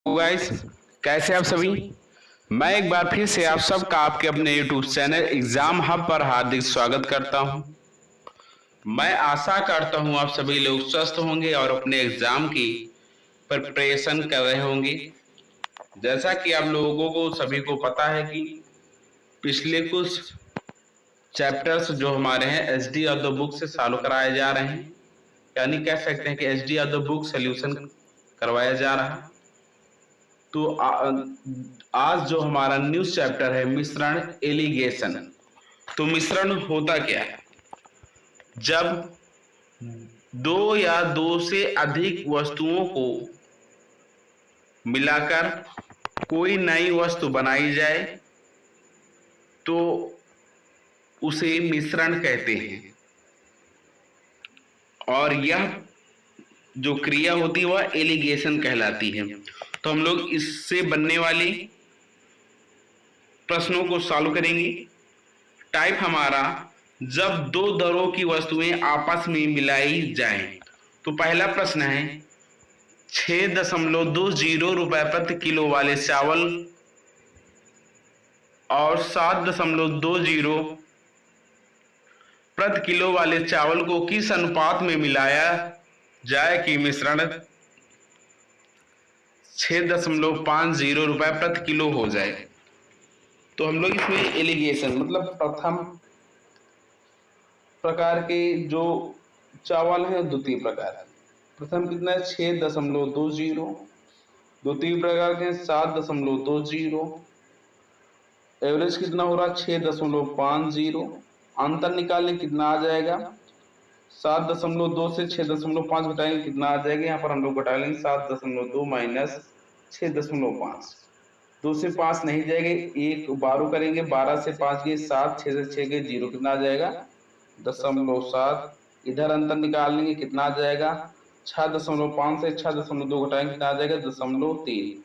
Guys, कैसे आप सभी। मैं एक बार फिर से आप सबका आपके अपने यूट्यूब चैनल एग्जाम हब पर हार्दिक स्वागत करता हूं। मैं आशा करता हूं आप सभी लोग स्वस्थ होंगे और अपने एग्जाम की प्रिपरेशन कर रहे होंगे। जैसा कि आप लोगों को सभी को पता है कि पिछले कुछ चैप्टर्स जो हमारे हैं एचडी ऑफ द बुक से चालू कराए जा रहे हैं, यानी कह सकते हैं कि HD of the book solution करवाया जा रहा है। तो आज जो हमारा न्यूज चैप्टर है मिश्रण एलिगेशन। तो मिश्रण होता क्या है? जब दो या दो से अधिक वस्तुओं को मिलाकर कोई नई वस्तु बनाई जाए तो उसे मिश्रण कहते हैं। और यह जो क्रिया होती है वह एलिगेशन कहलाती है। तो हम लोग इससे बनने वाली प्रश्नों को सॉल्व करेंगे। टाइप हमारा जब दो दरों की वस्तुएं आपस में मिलाई जाएं। तो पहला प्रश्न है 6.20 रुपए प्रति किलो वाले चावल और 7.20 प्रति किलो वाले चावल को किस अनुपात में मिलाया जाए कि मिश्रण 6.50 रुपए प्रति किलो हो जाए। तो हम लोग इसमें एलिगेशन मतलब प्रथम प्रकार के जो चावल है द्वितीय प्रकार। प्रथम कितना है 6.20, द्वितीय प्रकार के 7.20, एवरेज कितना हो रहा 6.50। अंतर निकालने कितना आ जाएगा 7.2 से 6.5 घटाएंगे कितना आ जाएगा। यहाँ पर हम लोग घटा लेंगे 7.2 माइनस 6.5। 2 से 5 नहीं जाएंगे, एक 12 करेंगे, 12 से 5 गए 7, 6 से 6 गए 0, कितना आ जाएगा 0.7। इधर अंतर निकाल लेंगे कितना आ जाएगा 6.5 से 6.2 घटाएंगे कितना आ जाएगा 0.3।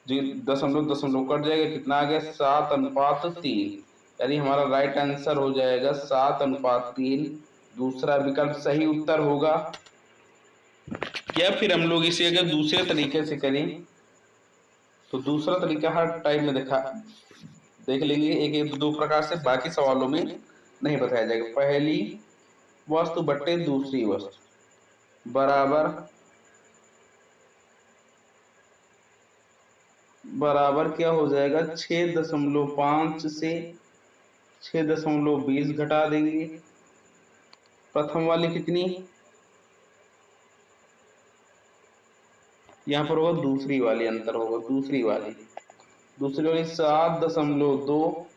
0.0 कट जाएगा कितना आ गया 7:3। यानी हमारा राइट आंसर हो जाएगा 7:3। दूसरा विकल्प सही उत्तर होगा। या फिर हम लोग इसे अगर दूसरे तरीके से करें तो दूसरा तरीका हर टाइप में देख लेंगे। एक दो प्रकार से बाकी सवालों में नहीं बताया जाएगा। पहली वस्तु बट्टे दूसरी वस्तु बराबर क्या हो जाएगा 6.5 से 6.20 घटा देंगे। प्रथम वाली कितनी, यहाँ पर होगा दूसरी वाली, अंतर होगा दूसरी वाली 7.2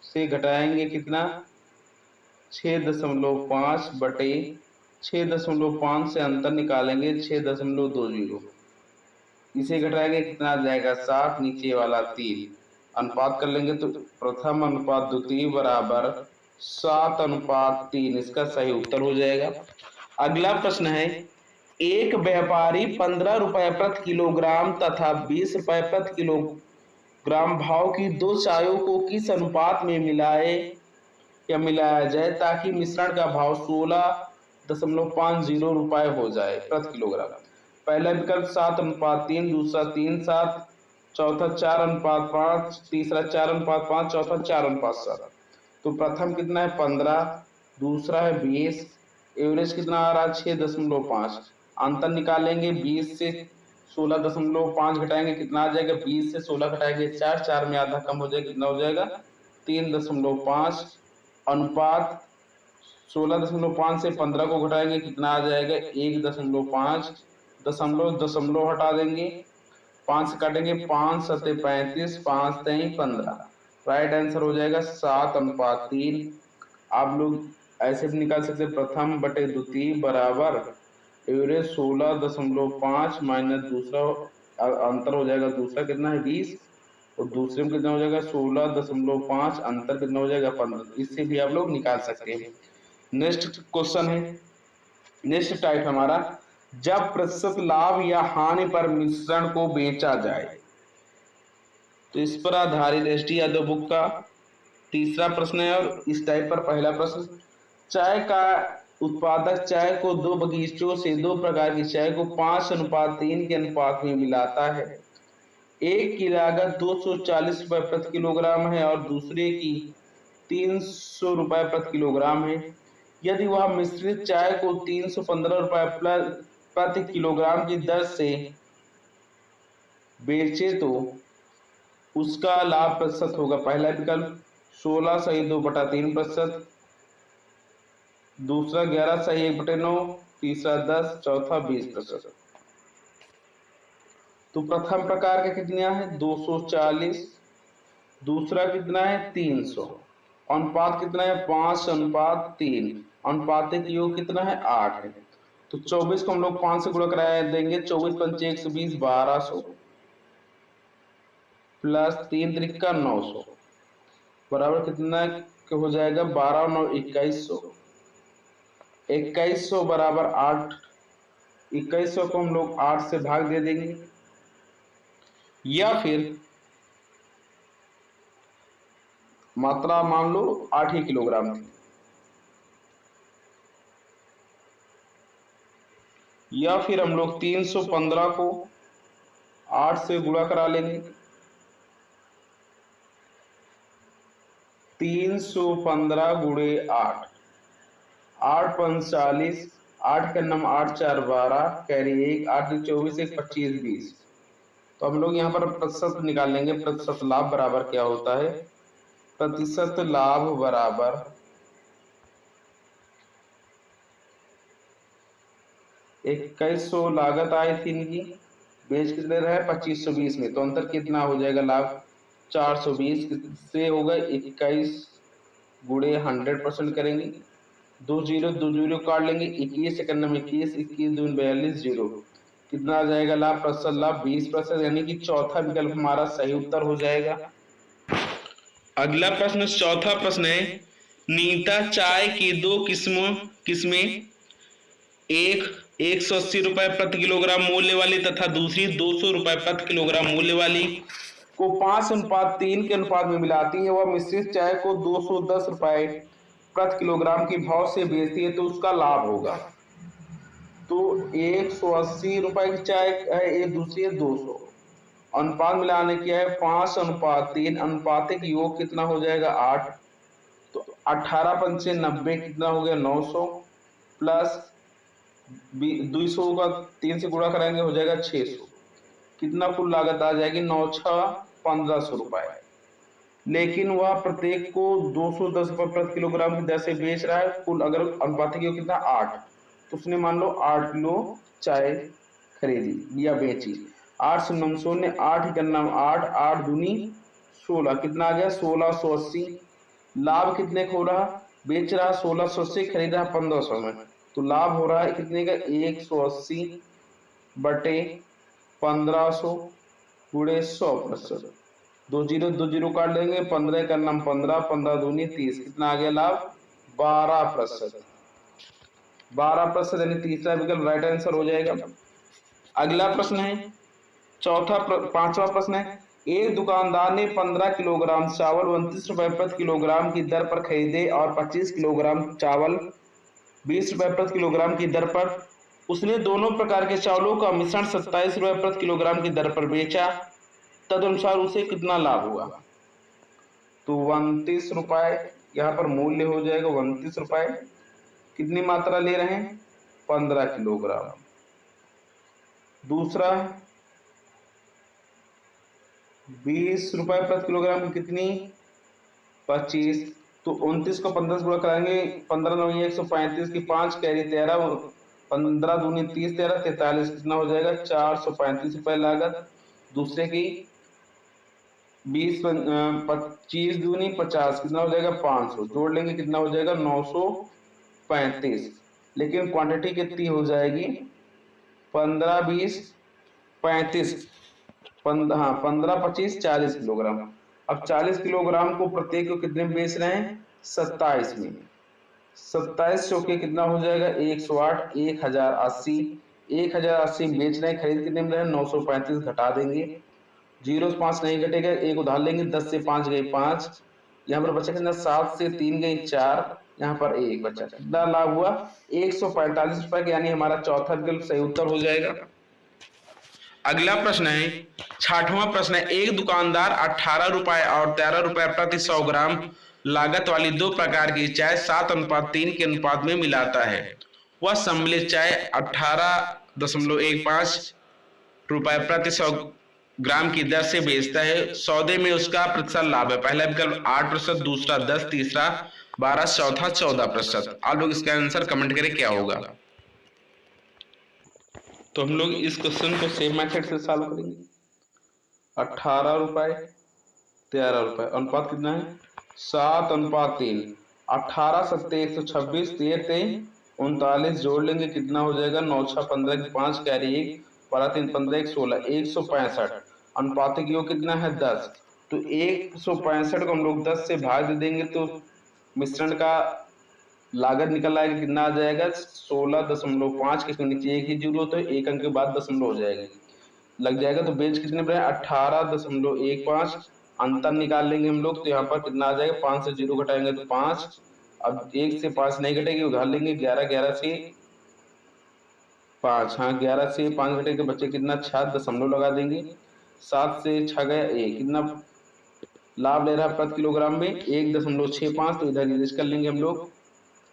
से घटाएंगे कितना 6.5 बटे 6.5 से अंतर निकालेंगे 6.20। इसे घटाएंगे कितना आ जाएगा 7, नीचे वाला 3। अनुपात कर लेंगे तो प्रथम अनुपात द्वितीय बराबर 7:3। इसका सही उत्तर हो जाएगा। अगला प्रश्न है एक व्यापारी 15 रुपए प्रति किलोग्राम तथा 20 रुपए प्रति किलोग्राम भाव की दो चायों को किस अनुपात में मिलाया जाए ताकि मिश्रण का भाव 16.50 रुपए हो जाए प्रति किलोग्राम। पहला विकल्प 7:3, दूसरा 3:7, चौथा 4:5, तीसरा 4:5, चौथा 4:7। तो प्रथम कितना है 15, दूसरा है 20, एवरेज कितना आ रहा है 6.5। अंतर निकालेंगे 20 से 16.5 घटाएंगे कितना आ जाएगा 20 से 16 घटाएंगे 4, 4 में आधा कम हो जाएगा कितना हो जाएगा 3.5। अनुपात 16.5 से 15 को घटाएंगे कितना आ जाएगा 1.5। दशमलव हटा देंगे, 5 से काटेंगे 5 सते 35, 5 तेई 15। राइट आंसर हो जाएगा 7:3। आप लोग ऐसे भी निकाल सकते प्रथम बटे द्वितीय बराबर एवरेज 16.5 माइनस दूसरा अंतर हो जाएगा, दूसरा कितना है 20 और दूसरे में कितना हो जाएगा 16.5, अंतर कितना हो जाएगा 15। इससे भी आप लोग निकाल सकते हैं। नेक्स्ट क्वेश्चन है, नेक्स्ट टाइप हमारा जब प्रतिशत लाभ या हानि पर मिश्रण को बेचा जाए। तो इस पर आधारित एचडी यादव बुक का तीसरा प्रश्न है और इस टाइप पर पहला प्रश्न चाय का उत्पादक चाय को दो बगीचों से दो प्रकार की चाय को 5:3 के अनुपात में मिलाता है। एक की लागत 240 रुपये प्रति किलोग्राम है और दूसरे की 300 रुपये प्रति किलोग्राम है। यदि वह मिश्रित चाय को 315 रुपये प्रति किलोग्राम की दर से बेचे तो उसका लाभ प्रतिशत होगा। पहला विकल्प 16 = 2/3%, दूसरा 11 = 1/9, तीसरा 10, चौथा 20%। तो प्रथम प्रकार का कितना है 240, दूसरा कितना है 300, अनुपात कितना है 5:3, अनुपातिक योग कितना है 8 है। तो 24 को हम लोग 5 से गुणा करा देंगे, 24 × 5 = 120, 1200 प्लस 3 × 3 = 900 बराबर कितना हो जाएगा 12 और 9 = 2100। 2100 बराबर 8, 2100 को हम लोग 8 से भाग दे देंगे, या फिर मात्रा मान लो 8 ही किलोग्राम थी, या फिर हम लोग 315 को 8 से गुणा करा लेंगे। 315 गुणे 8, 8 × 5 = 40, 8 का नम 8 × 4 = 12, कैरी 1, 8 × 24 = 25, 20। तो हम लोग यहाँ पर प्रतिशत निकाल लेंगे। प्रतिशत लाभ बराबर क्या होता है, प्रतिशत लाभ बराबर 2100 लागत आई थी इनकी, बेच कितने रहे 2520 में, तो अंतर कितना हो जाएगा लाभ 420 से होगा 21 गुणे 100% करेंगे, 2 0 काट लेंगे, 21 सेकंड में 21, 21 दूनी 42, 0 कितना आ जाएगा लाभ, प्रतिशत लाभ 20%, यानी कि चौथा विकल्प हमारा सही उत्तर हो जाएगा। अगला प्रश्न, चौथा प्रश्न है, नीता चाय की दो किस्में, एक 180 रुपये प्रति किलोग्राम मूल्य वाली तथा दूसरी 200 रुपये प्रति किलोग्राम मूल्य वाली को 5:3 के अनुपात में मिलाती है। वह मिश्रित चाय को 210 रुपये प्रति किलोग्राम की भाव से बेचती है तो उसका लाभ होगा। तो 180 रुपये की चाय है, एक दूसरी है 200, अनुपात मिलाने क्या है 5:3, अनुपातिक योग कितना हो जाएगा 8, तो 18 × 5 = 90, कितना हो गया 900 प्लस 200 का 3 से गुणा कराएंगे हो जाएगा 600, कितना कुल लागत आ जाएगी 9 × 6 = 1500 रुपए। लेकिन वह प्रत्येक को 210 रुपये प्रति किलोग्राम की दर से बेच रहा है। कुल अगर अनुपातिक योग कितना 8, तो उसने मान लो 8 किलो चाय खरीदी या बेची, 8 से 900 ने 8 ही करना 8, 8 दूनी 16, कितना आ गया 1680। लाभ कितने को हो रहा, बेच रहा 1680, खरीद रहा 1500 में, तो लाभ हो रहा है कितने का 180 बटे 1500 गुणे 100%, 2 0 काट लेंगे, 15 का नाम 15, 15 दूनी 30, कितना आ गया लाभ 12%, 12%, यानी तीसरा विकल्प राइट आंसर हो जाएगा। अगला प्रश्न है पांचवा प्रश्न है, एक दुकानदार ने 15 किलोग्राम चावल 29 रुपये प्रति किलोग्राम की दर पर खरीदे और 25 किलोग्राम चावल 20 रुपये प्रति किलोग्राम की दर पर, उसने दोनों प्रकार के चावलों का मिश्रण 27 रुपये प्रति किलोग्राम की दर पर बेचा, तदनुसार उसे कितना लाभ हुआ। तो 29 रुपये यहाँ पर मूल्य हो जाएगा 29 रुपये, कितनी मात्रा ले रहे हैं 15 किलोग्राम, दूसरा 20 रुपये प्रति किलोग्राम कितनी 25, तो 29 को 15 से गुणा कराएंगे, 15 × 9 = 135 की 5 कैरी 13, 15 दूनी 30, 13 43, कितना हो जाएगा 435 रुपये लागत। दूसरे की 20 25 दूनी 50, कितना हो जाएगा 500, जोड़ लेंगे कितना हो जाएगा 935, लेकिन क्वांटिटी कितनी हो जाएगी 15 20 35, 15 25 40 किलोग्राम। अब 40 किलोग्राम को प्रत्येक को कितने में बेच रहे हैं 27 में, 27 चौके कितना हो जाएगा 108, 1080, 1080 बेच रहे हैं, खरीद कितने में रहे 935, घटा देंगे, 0 से 5 नहीं घटेगा, एक उधार लेंगे, 10 से 5 गए 5, यहाँ पर बचा कितना 7 से 3 गए 4, यहाँ पर एक बचा, कितना लाभ हुआ 145 रुपए, यानी हमारा चौथा विकल्प सही उत्तर हो जाएगा। अगला प्रश्न है 60वां प्रश्न है, एक दुकानदार 18 रुपए और 13 रुपए प्रति 100 ग्राम लागत वाली दो प्रकार की चाय 7:3 के अनुपात में मिलाता है। वह सम्मिलित चाय 18.15 रुपए प्रति 100 ग्राम की दर से बेचता है। सौदे में उसका प्रतिशत लाभ है। पहला विकल्प 8%, दूसरा 10, तीसरा 12, चौथा 14%। आप लोग इसका आंसर कमेंट करें क्या होगा। तो हम लोग इस क्वेश्चन को सेम मेथड से सॉल्व करेंगे। 18 रुपए 13 रुपए, अनुपात कितना है 7:3। 18 सत्ते 126, 13 39 जोड़ लेंगे कितना हो जाएगा 9 6 15 की 5 कैरी 1 12 3 15 1 16 165। अनुपातिक योग कितना है 10। तो 165 को हम लोग 10 से भाग दे देंगे तो मिश्रण का लागत निकल आएगा, कितना आ जाएगा 16.5 के नीचे एक ही जीरो, तो एक अंक के बाद दशमलव हो जाएगी, लग जाएगा। तो बेच कितने बने 18.15, अंतर निकाल लेंगे हम लोग, तो यहाँ पर कितना आ जाएगा 5 से जीरो घटाएंगे तो 5, अब 1 से 5 नहीं घटेगी, उधार लेंगे 11, 11 से 5, हाँ 11 से 5 घटेगा, बच्चे कितना 6 दशमलव लगा देंगे, 7 से 6 गया 1, कितना लाभ ले रहा है प्रति किलोग्राम में 1.65, तो इधर इरेज कर लेंगे हम लोग।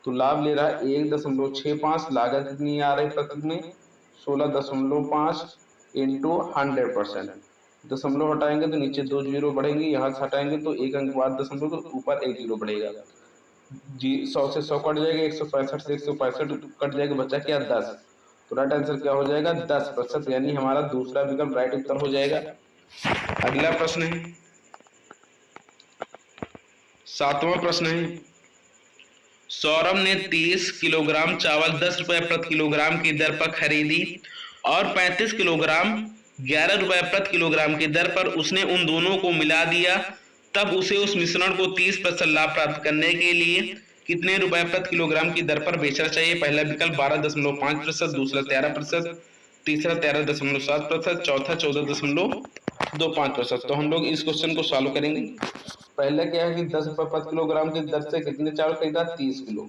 तो लाभ ले रहा है 1.65, लागत कितनी आ रही है प्रति में 16.5 इंटू 100%। दशमलव हटाएंगे तो नीचे 2 जीरो बढ़ेंगे, यहाँ से हटाएंगे तो एक अंक बाद दशमलव, तो ऊपर 1 जीरो बढ़ेगा। 100 से 100 कट जाएगा, 165 से 165 कट जाएगा, बचा क्या 10। तो राइट आंसर क्या हो जाएगा 10%, यानी हमारा दूसरा विकल्प राइट उत्तर हो जाएगा। अगला प्रश्न है 7वां प्रश्न है, सौरभ ने 30 किलोग्राम चावल 10 रुपए प्रति किलोग्राम की दर पर खरीदी और 35 किलोग्राम 11 रुपए प्रति किलोग्राम की दर पर उसने उन दोनों को मिला दिया। तब उसे उस मिश्रण को 30% लाभ प्राप्त करने के लिए कितने रुपए प्रति किलोग्राम की दर पर बेचना चाहिए। पहला विकल्प 12.5%, दूसरा 13%, तीसरा 13.7%, चौथा 14.25%। तो हम लोग इस क्वेश्चन को सॉल्व करेंगे। पहले क्या है कि 10 रुपए प्रति किलोग्राम की दर से कितने चावल खरीदा 30 किलो,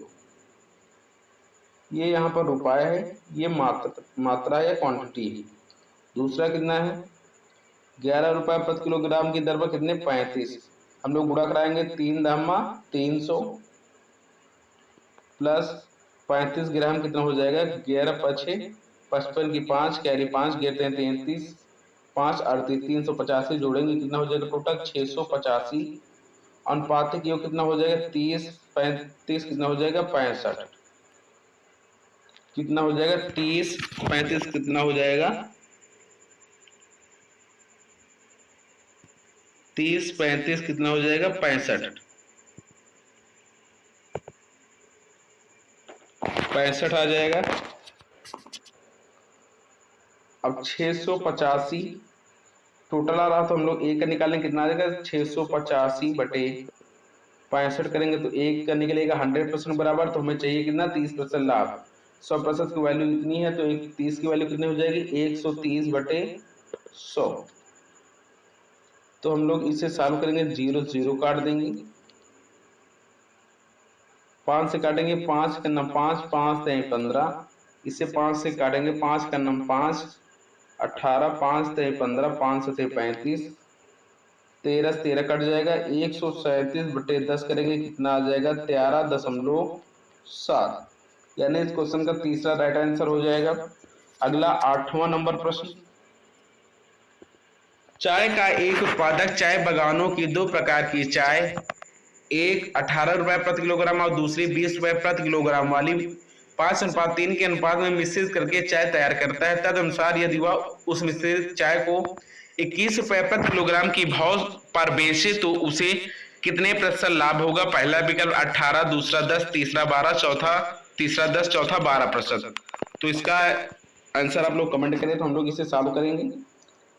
ये यहाँ पर रुपए है, ये मात्रा या क्वांटिटी है। दूसरा कितना है 11 रुपए प्रति किलोग्राम की दर पर कितने 35, हम लोग गुणा कराएंगे 3 धामा 300 प्लस 35 ग्राम कितना हो जाएगा 11 पछे 55 की 5 कैरी 5 गिरते हैं 33 5 38 385 जोड़ेंगे कितना हो जाएगा टोटल 685। अनुपातिक योग कितना हो जाएगा 30 35 कितना हो जाएगा 65, कितना हो जाएगा 30 35 कितना हो जाएगा 30 35 कितना हो जाएगा 65 आ जाएगा। अब 685 टोटल आ रहा, तो हम लोग एक का निकालेंगे कितना आ जाएगा 685 बटे 65 करेंगे तो एक का निकलेगा 100% बराबर, तो हमें चाहिए कितना 30% लाभ। 100% की वैल्यू कितनी है तो 30 की वैल्यू कितनी हो जाएगी 130 बटे 100। तो हम लोग इसे सॉल्व करेंगे, 0 0 काट देंगे, 5 से काटेंगे 5 का नम 5 5 से 15, इसे 5 से काटेंगे 5 का नम 5 18 5 से 15 5 से 35 13 से 13 कट जाएगा 137 बटे 10 करेंगे कितना आ जाएगा 13.7, यानी इस क्वेश्चन का तीसरा राइट आंसर हो जाएगा। अगला 8वां नंबर प्रश्न, चाय का एक उत्पादक चाय बागानों की दो प्रकार की चाय, एक 18 रुपए प्रति किलोग्राम और दूसरी 20 रुपए प्रति किलोग्राम वाली 5:3 के अनुपात में मिश्रित करके चाय तैयार करता है। तदनुसार यदि वह उस मिश्रित चाय को 21 रुपए प्रति किलोग्राम की भाव पर बेचे तो उसे कितने प्रतिशत लाभ होगा। पहला विकल्प 18, दूसरा 10, तीसरा 12, चौथा 12%। तो इसका आंसर आप लोग कमेंट करें, तो हम लोग इसे सॉल्व करेंगे।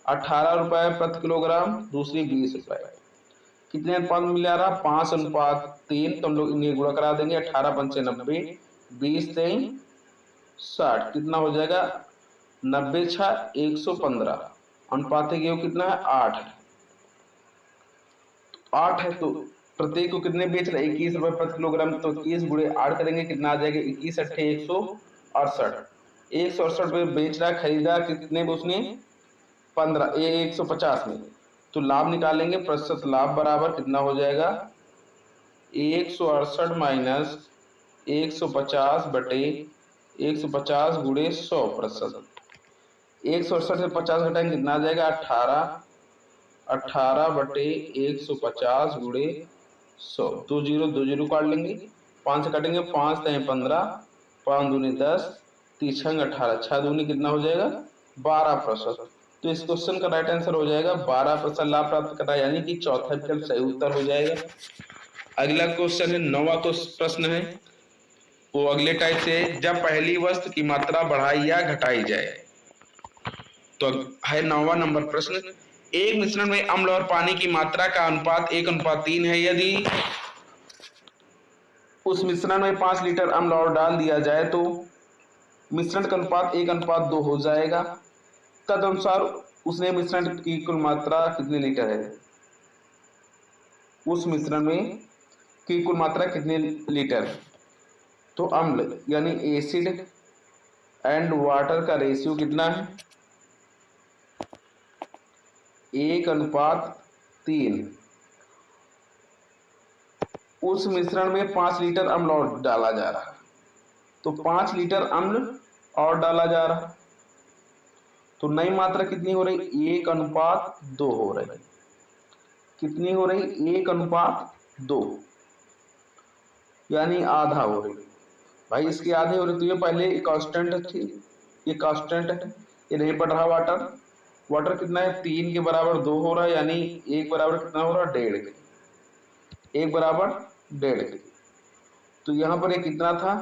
18 रुपए प्रति किलोग्राम, दूसरी 20 रुपए, कितने अनुपात में मिला रहा 5:3, तो हम लोग इन्हें गुणा करा देंगे 18 पंचे 90 20 3 60, कितना हो जाएगा 90 6 115। अनुपातिक योग कितना है 8 है, तो प्रत्येक को कितने बेच रहे, 21 रुपए प्रति किलोग्राम। तो 21 गुणे 8 करेंगे, कितना आ जाएगा, 21 अट्ठे 168। 168 रुपए बेच रहा है, खरीदा कितने में उसने, 15 150 में। तो लाभ निकालेंगे, प्रतिशत लाभ बराबर कितना हो जाएगा, 168 माइनस 150 बटे 150 गुणे 100%। 168 से 50 घटाएंगे, कितना आ जाएगा, 18 बटे 150 गुणे 100। 2 जीरो काट लेंगे, 5 से काटेंगे, 5 तय 15, 5 दूनी 10, 3 छंग 18, 6 दूनी कितना हो जाएगा, 12%। तो इस क्वेश्चन का राइट आंसर हो जाएगा 12% लाभ प्राप्त करना, यानी कि चौथा विकल्प सही उत्तर हो जाएगा। अगला क्वेश्चन है, 9वां प्रश्न है, वो अगले टाइप से है, जब पहली वस्तु की मात्रा बढ़ाई या घटाई जाए। तो है 9वां नंबर प्रश्न, एक मिश्रण में अम्ल और पानी की मात्रा का अनुपात 1:3 है। यदि उस मिश्रण में 5 लीटर अम्ल और डाल दिया जाए तो मिश्रण का अनुपात 1:2 हो जाएगा। तदनुसार उसने मिश्रण की कुल मात्रा कितने लीटर है, उस मिश्रण में की कुल मात्रा कितने लीटर। तो अम्ल यानी एसिड एंड वाटर का रेशियो कितना है, 1:3। उस मिश्रण में 5 लीटर अम्ल और डाला जा रहा है, तो 5 लीटर अम्ल और डाला जा रहा है, तो नई मात्रा कितनी हो रही, 1:2 हो रही। कितनी हो रही, 1:2, यानी आधा हो रही। भाई इसके आधे हो रही, तो ये पहले कांस्टेंट थी, ये कांस्टेंट है, ये नहीं बढ़ रहा। वाटर कितना है, 3 के बराबर 2 हो रहा है, यानी 1 बराबर कितना हो रहा है, 1.5 के, 1 बराबर 1.5 के। तो यहाँ पर ये कितना था,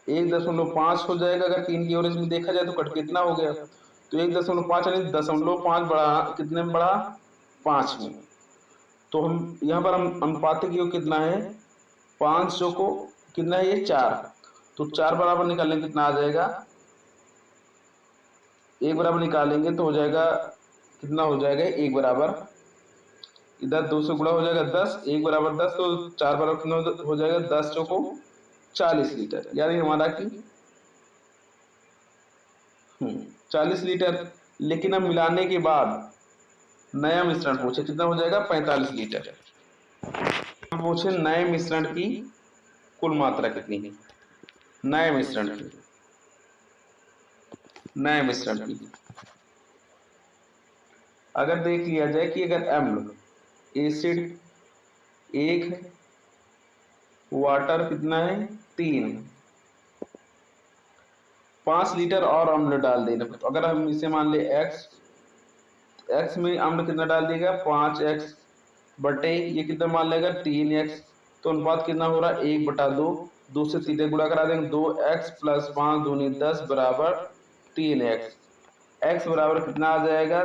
1.5 हो जाएगा। अगर 3 की एवरेज में देखा जाए तो कट कितना हो गया, तो 1.5 यानी 0.5 बढ़ा, कितने में बढ़ा, 5 में। तो हम यहाँ पर हम अनुपातिक योग कितना है, 500 को कितना है, ये 4, तो 4 बराबर निकालेंगे, कितना आ जाएगा, 1 बराबर निकालेंगे तो हो जाएगा, कितना हो जाएगा, 1 बराबर, इधर 2 से गुणा हो जाएगा 10, 1 बराबर 10, तो 4 बराबर कितना हो जाएगा, 10 चौको 40 लीटर, यानी हमारा की 40 लीटर। लेकिन अब मिलाने के बाद नया मिश्रण पूछे, कितना हो जाएगा, 45 लीटर। पूछे नए मिश्रण की कुल मात्रा कितनी है, नए मिश्रण की, नए मिश्रण की अगर देख लिया जाए कि अगर अम्ल एसिड 1 है, वाटर कितना है, 3, 5 लीटर और अम्ल डाल देना। तो अगर हम इसे मान ले x में अम्ल कितना डाल देगा, 5x बटे ये कितना मान लेगा, 3x। तो अनुपात कितना हो रहा है, 1/2, 2 से सीधे गुणा करा देंगे, 2x + 5 दूनी 10 बराबर 3x। x बराबर कितना आ जाएगा,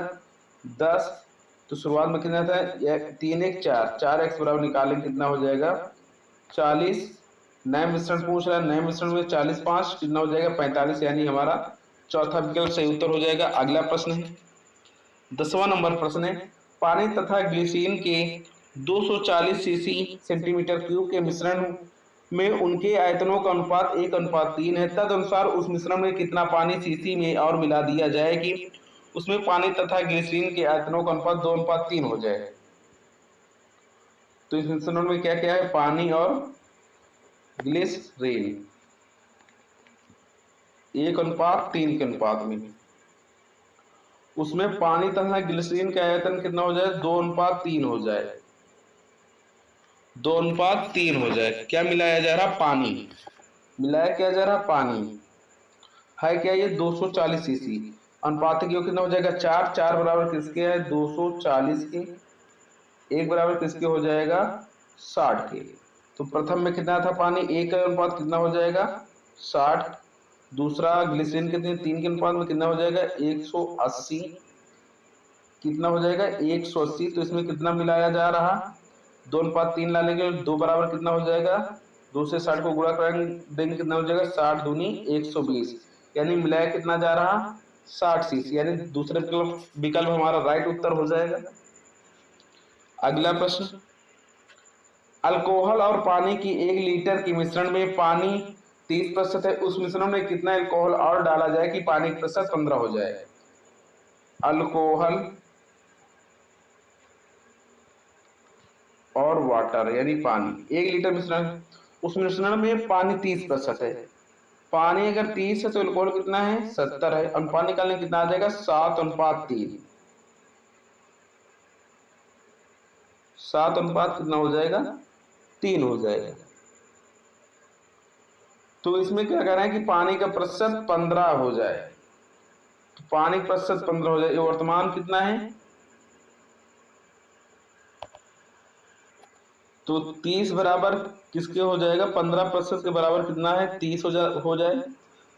10। तो शुरुआत में कितना था, 3 1 4, 4x बराबर निकालेंगे, कितना हो जाएगा, 40। नए मिश्रण पूछ रहा है, नए मिश्रण में 40 5 कितना हो जाएगा, 45, यानी हमारा चौथा विकल्प सही उत्तर हो जाएगा। अगला प्रश्न है, 10वां नंबर प्रश्न है, पानी तथा ग्लिसरीन के 240 सीसी सेंटीमीटर क्यूब के मिश्रण में उनके आयतनों का अनुपात 1:3 है। तदनुसार उस मिश्रण में कितना पानी सीसी में और मिला दिया जाए कि उसमें पानी तथा ग्लिसरीन के आयतनों का अनुपात 2:3 हो जाए। तो इस मिश्रण में क्या क्या है, पानी और ग्लिसरीन 1:3 के अनुपात में, उसमें पानी तथा ग्लिसरीन का आयतन कितना हो जाए, 2:3 हो जाए, 2:3 हो जाए। क्या मिलाया जा रहा, पानी मिलाया क्या जा रहा, पानी है क्या, ये 240 सीसी। अनुपातिक योग कितना हो जाएगा, 4, 4 बराबर किसके है, 240 के, 1 बराबर किसके हो जाएगा, 60 के। तो प्रथम में कितना था पानी, 1 का अनुपात कितना हो जाएगा, 60। दूसरा ग्लिसरीन कितने, 3 के अनुपात में कितना हो जाएगा, 180, कितना हो जाएगा, 180। तो इसमें कितना मिलाया जा रहा, 2:3 ला लेंगे, 2 बराबर कितना हो जाएगा, 2 से 60 को गुणा करेंगे, कितना हो जाएगा, 60 दूनी 120, यानी मिलाया कितना जा रहा, 60 सीसी, यानी दूसरे विकल्प हमारा राइट उत्तर हो जाएगा। अगला प्रश्न, अल्कोहल और पानी की 1 लीटर के मिश्रण में पानी 30% है, उस मिश्रण में कितना अल्कोहल और डाला जाए कि पानी का प्रतिशत 15 हो जाए। अल्कोहल और वाटर यानी पानी 1 लीटर मिश्रण, उस मिश्रण में पानी 30% है। पानी अगर 30 है तो अल्कोहल कितना है 70 है, और पानी निकालने कितना आ जाएगा 7:3। 7 अनुपात कितना हो जाएगा 3 हो जाएगा। तो इसमें क्या कह रहे हैं कि पानी का प्रतिशत 15 हो जाए, तो पानी का प्रतिशत 15 हो जाए। ये वर्तमान कितना है, तो 30 बराबर किसके हो जाएगा 15% के बराबर कितना है 30 हो जाए।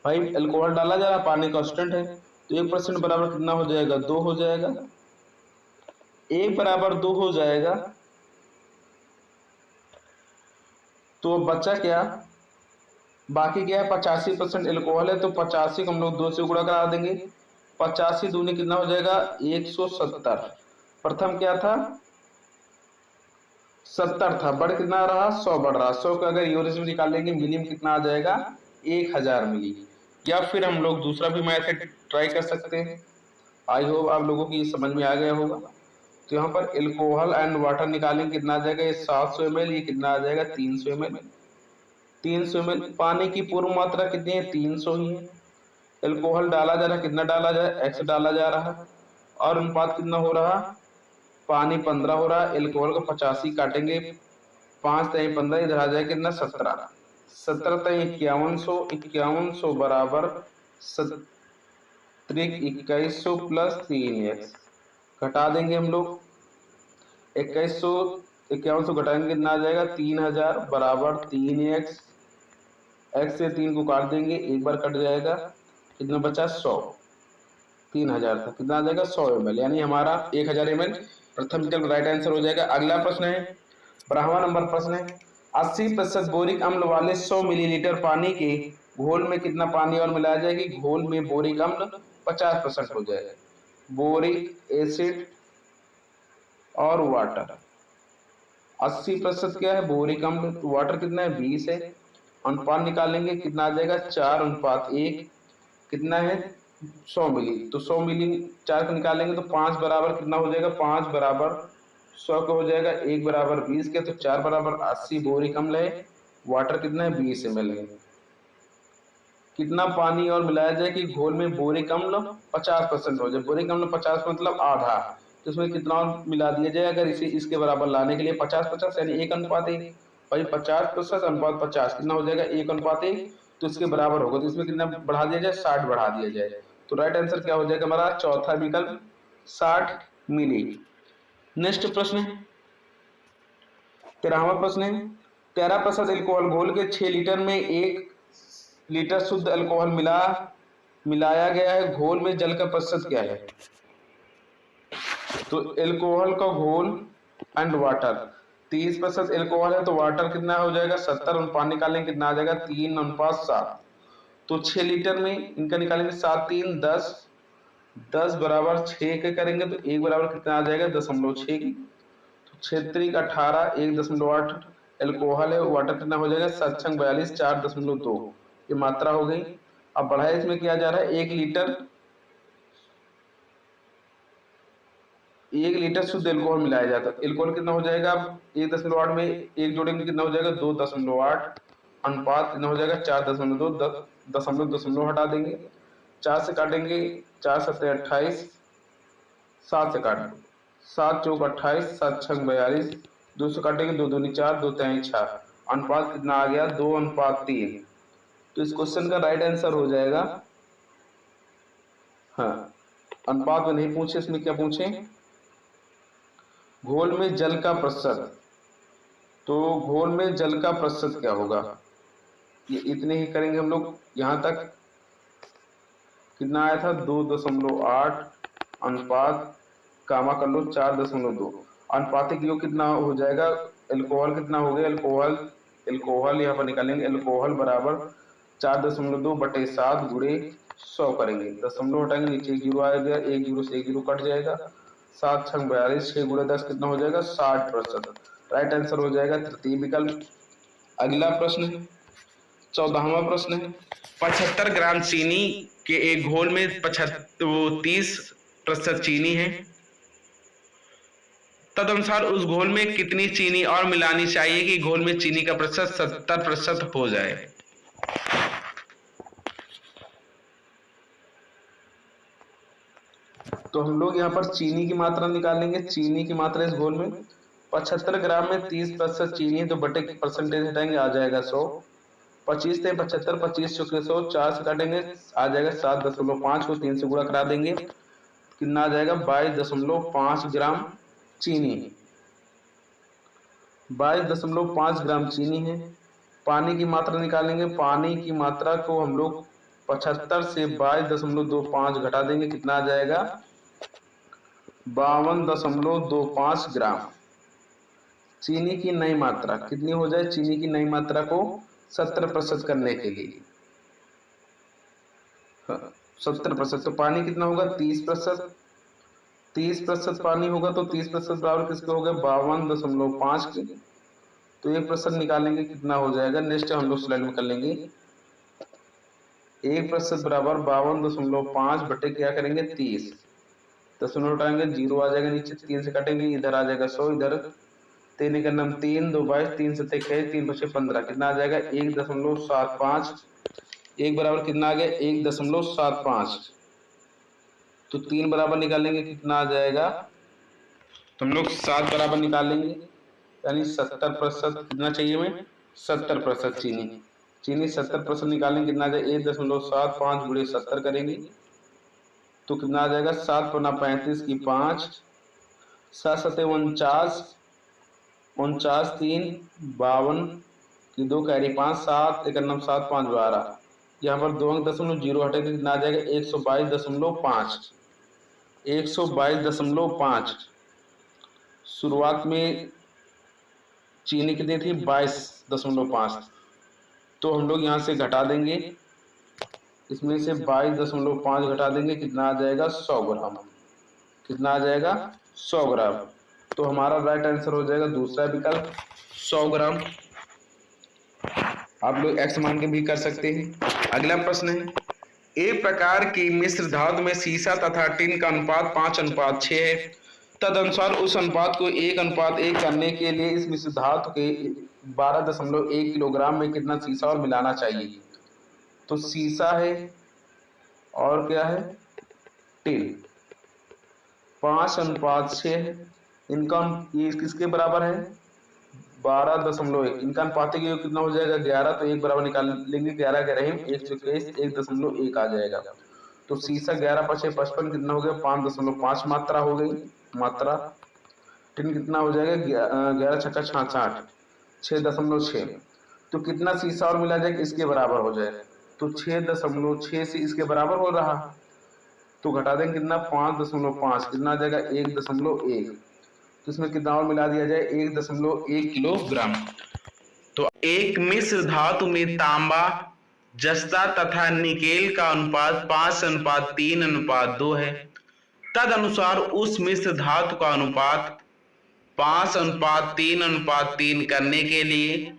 भाई अल्कोहल डाला जा रहा है, पानी कांस्टेंट है, तो 1% बराबर कितना हो जाएगा 2 हो जाएगा। 1 बराबर 2 हो जाएगा, तो बचा क्या, बाकी क्या है 85% अल्कोहल है, तो 85 को हम लोग 2 से गुणा करा देंगे। 85 दूनी कितना हो जाएगा 170। प्रथम क्या था 70 था, बढ़ कितना रहा 100 बढ़ रहा। 100 का अगर यूनिट में निकालेंगे मिली में कितना आ जाएगा 1000 मिली। या फिर हम लोग दूसरा भी मेथड ट्राई कर सकते हैं। आई होप आप लोगों की समझ में आ गया होगा। तो यहाँ पर अल्कोहल एंड वाटर निकालेंगे कितना आ जाएगा, ये 700 ml, ये कितना आ जाएगा 300 ml। 300 ml पानी की पूर्ण मात्रा कितनी है 300 ही है। अल्कोहल डाला जा रहा है, कितना डाला जाए x डाला जा रहा है, और अनुपात कितना हो रहा, पानी 15 हो रहा है, अल्कोहल को 85 काटेंगे, 5 तय 15, इधर आ जाएगा कितना 17। 17 तय 5100, 5100 बराबर 2100 प्लस 3x घटा देंगे हम लोग। 2100 5100 घटाएंगे कितना आ जाएगा 3000 बराबर 3x। x से 3 को काट देंगे, एक बार कट जाएगा, कितना बचा 100। 3000 था, कितना आ जाएगा 100 ml, यानी हमारा 1000 ml प्रथम विकल्प राइट आंसर हो जाएगा। अगला प्रश्न है 12वां नंबर प्रश्न है, 80% बोरिक अम्ल वाले 100 मिलीलीटर पानी के घोल में कितना पानी और मिलाया जाए कि घोल में बोरिक अम्ल 50% हो जाए। बोरिक एसिड और वाटर 80% क्या है बोरिक अम्ल, तो वाटर कितना है 20 है। अनुपात निकालेंगे कितना आ जाएगा 4:1, कितना है 100 मिली, तो 100 मिली 4 को निकालेंगे तो 5 बराबर कितना हो जाएगा 5 बराबर 100 का हो जाएगा, 1 बराबर 20 के, तो 4 बराबर 80 बोरिक अम्ल है। वाटर कितना है 20 ml है। कितना पानी और मिलाया जाए कि घोल में बोरिक अम्ल 50% हो जाए। बोरिक अम्ल 50 मतलब आधा, तो इसमें कितना और मिला दिया जाए अगर इसे इसके बराबर लाने के लिए 50-50 यानी 1:1। भाई 50% अनुपात 50 कितना हो जाएगा 1:1, तो इसके बराबर होगा, तो इसमें कितना बढ़ा दिया जाए 60 बढ़ा दिया जाए। तो राइट आंसर क्या हो जाएगा हमारा चौथा विकल्प 60 मिली। नेक्स्ट प्रश्न है 13वां प्रश्न है, 13% अल्कोहल घोल के 6 लीटर में 1 लीटर शुद्ध अल्कोहल मिलाया गया है, घोल में जल का प्रतिशत क्या है। तो अल्कोहल का घोल एंड वाटर 30% अल्कोहल है, तो वाटर कितना हो जाएगा 70, और पानी निकालेंगे कितना आ जाएगा 3:7। तो 6 लीटर में इनका निकालेंगे 7 3 10, 10 बराबर 6 के करेंगे तो 1 बराबर कितना आ जाएगा 0.6 की, तो 6 18 1.8 अल्कोहल है, वाटर कितना हो जाएगा 7 42 4.2, ये मात्रा हो गई। अब बढ़ाए इसमें किया जा रहा है 1 लीटर शुद्ध अल्कोहल मिलाया जाता है। अल्कोहल कितना हो जाएगा 1.8 में 1 जोड़ेंगे कितना हो जाएगा 2.8, अनुपात कितना हो जाएगा 4.2, 0.2 हटा देंगे, 4 से काटेंगे 4 7 28, 7 से काट दो, 7 चौक 28, 7 6 42, 2 से काटेंगे 2 दूनी 4, 2 3 6, अनुपात कितना आ गया 2:3। तो इस क्वेश्चन का राइट आंसर हो जाएगा, हाँ अनुपात में नहीं पूछे, इसमें क्या पूछे घोल में जल का प्रतिशत। तो घोल में जल का प्रतिशत क्या होगा, ये इतने ही करेंगे हम लोग। यहाँ तक कितना आया था 2.8, अनुपात कामा कर लो 4.2, अनुपातिक योग कितना हो जाएगा, अल्कोहल कितना हो गया, अल्कोहल यहाँ पर निकालेंगे, अल्कोहल बराबर 4.2/7 गुणे 100 करेंगे, दशमलव हटाएंगे नीचे 1 जीरो आ गया, 1 जीरो से 1 जीरो कट जाएगा, 7 छंग 42, 6 गुणे 10 कितना हो जाएगा 60%। राइट आंसर हो जाएगा तृतीय विकल्प। अगला प्रश्न, 14वां प्रश्न है, 75 ग्राम चीनी के एक घोल में 30% चीनी है, तदनुसार उस घोल में कितनी चीनी और मिलानी चाहिए कि घोल में चीनी का प्रतिशत 70% हो जाए। तो हम लोग यहाँ पर चीनी की मात्रा निकालेंगे। चीनी की मात्रा इस घोल में 75 ग्राम में 30% चीनी है, तो बटे की परसेंटेज हटाएंगे, आ जाएगा 100। 25 से 75, 25 चौके 100, 4 से काटेंगे, आ जाएगा 7.5 को 3 से गुणा करा देंगे, कितना आ जाएगा 22.5 ग्राम चीनी। 22.5 ग्राम चीनी है। पानी की मात्रा निकालेंगे। पानी की मात्रा को हम लोग 75 से 22.25 घटा देंगे, कितना आ जाएगा 52.25 ग्राम। चीनी की नई मात्रा कितनी हो जाए, चीनी की नई मात्रा को 70% करने के लिए 70%, तो पानी कितना होगा 30%। 30% पानी होगा तो 30% बराबर किसके हो गए 52.5 के, तो 1% निकालेंगे, कितना हो जाएगा, नेक्स्ट हम लोग स्लाइड में कर लेंगे। 1% बराबर 52.5 बटे क्या करेंगे 30, 10 उठाएंगे, 0 आ जाएगा नीचे, 3 से काटेंगे, इधर आ जाएगा 100, इधर 3 का नाम 3, 2 22, 3 से 3 बचे 15, कितना आ जाएगा 1.75। 1 बराबर कितना आ गया 1.75, तो 3 बराबर निकालेंगे, कितना आ जाएगा, तो हम लोग 7 बराबर निकालेंगे, यानी 70%। कितना चाहिए हमें 70% चीनी। चीनी 70% निकालेंगे, कितना आ जाएगा 1.75 गुणे 70 करेंगे, तो कितना आ जाएगा 7 पन्ना 35 की 5, 7 सते 49, 49 3 52 की 2 कैरी 5, 7 एक 7 5 12, यहाँ पर 2.0 हटेगा, कितना आ जाएगा 122.5। 122.5। शुरुआत में चीनी कितनी थी 22.5, तो हम लोग यहाँ से घटा देंगे, इसमें से 22.5 घटा देंगे, कितना आ जाएगा 100 ग्राम। कितना आ जाएगा 100 ग्राम, तो हमारा राइट आंसर हो जाएगा दूसरा विकल्प 100 ग्राम। आप लोग एक्स मान के भी कर सकते हैं। अगला प्रश्न है, एक प्रकार की मिश्र धातु में सीसा तथा टिन का अनुपात 5:6 है, तदनुसार उस अनुपात को 1:1 करने के लिए इस मिश्र धातु के 12.1 किलोग्राम में कितना सीसा और मिलाना चाहिए। तो सीसा है और क्या है टिन, 5:6 है, इनका ये किसके बराबर है 12.1, इनका अनुपातिक योग कितना हो जाएगा 11, तो 1 बराबर निकाल लेंगे, 11 कह रहे हैं 1:1 आ जाएगा, तो सीसा 11 5 55, कितना हो गया 5.5 मात्रा हो गई मात्रा। टिन कितना हो जाएगा 11 छक्का 66, 6.6, तो कितना सीसा और मिला जाएगा इसके बराबर हो जाएगा, तो 6.6 से इसके बराबर हो रहा, तो घटा देंगे कितना 5.5, कितना आ जाएगा 1.1, तो इसमें कितना और मिला दिया जाए 1.1 किलोग्राम। तो एक मिश्र धातु में तांबा जस्ता तथा निकेल का अनुपात 5:3:2 है, तद अनुसार उस मिश्र धातु का अनुपात 5:3:3 करने के लिए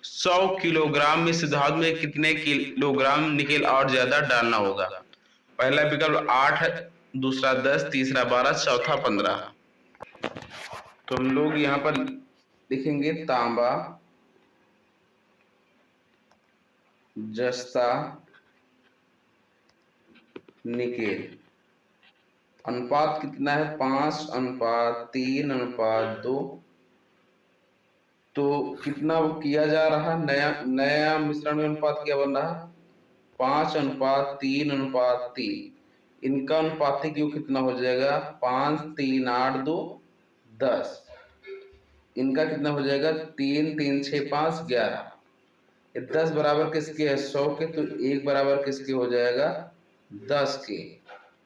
100 किलोग्राम मिश्र धातु में कितने किलोग्राम निकेल और ज्यादा डालना होगा। पहला विकल्प 8, दूसरा 10, तीसरा 12, चौथा 15। तो हम लोग यहाँ पर लिखेंगे तांबा जस्ता निकेल, अनुपात कितना है 5:3:2, तो कितना वो किया जा रहा नया मिश्रण में अनुपात क्या बन रहा 5:3:3, इनका अनुपातिक योग कितना हो जाएगा 5 3 8 2 10, इनका कितना हो जाएगा 3 3 6 5 11, 10 बराबर किसके है 100 के, तो 1 बराबर किसके हो जाएगा 10 के,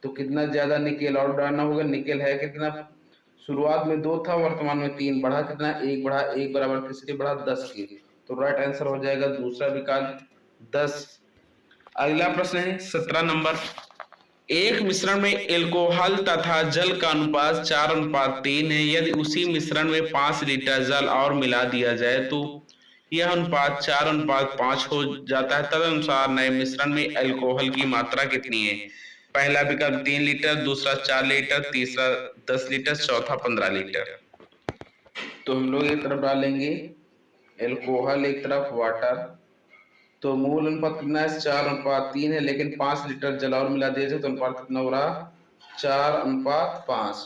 तो कितना ज्यादा निकेल और डालना होगा, निकेल है कितना शुरुआत में 2 था, वर्तमान में 3, बढ़ा कितना 1 बढ़ा, 1 बराबर किसके बढ़ा 10 के, तो राइट आंसर हो जाएगा दूसरा विकल्प 10। अगला प्रश्न है 17 नंबर, एक मिश्रण में एल्कोहल तथा जल का अनुपात 4:3 है। यदि उसी मिश्रण में 5 लीटर जल और मिला दिया जाए तो यह अनुपात 4:5 हो जाता है। तदनुसार नए मिश्रण में एल्कोहल की मात्रा कितनी है? पहला विकल्प 3 लीटर, दूसरा 4 लीटर, तीसरा 10 लीटर, चौथा 15 लीटर। तो हम लोग एक तरफ डालेंगे एल्कोहल, एक तरफ वाटर। तो मूल अनुपात कितना है? 4:3 है, लेकिन 5 लीटर जल और मिला दिया जाए तो अनुपात कितना हो रहा? 4:5।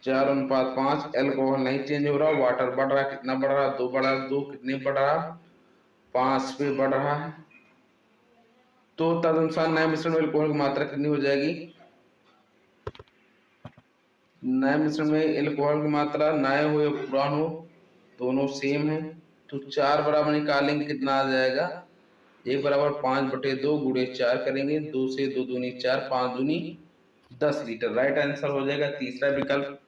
4:5। एल्कोहल नहीं चेंज हो रहा, वाटर बढ़ रहा। कितना बढ़ रहा? 2 बढ़ रहा। 2 कितने बढ़ रहा? 5 पे बढ़ रहा है। तो तदनुसार नए मिश्रण में एल्कोहल की मात्रा कितनी हो जाएगी? नए मिश्रण में एल्कोहल की मात्रा, नए हो या पुरान हो, दोनों सेम है। तो 4 बराबर निकालेंगे, कितना आ जाएगा? 1 बराबर 5/2 गुणे 4 करेंगे। 2 से 2 दूनी 4, 5 दूनी 10 लीटर। राइट आंसर हो जाएगा तीसरा विकल्प।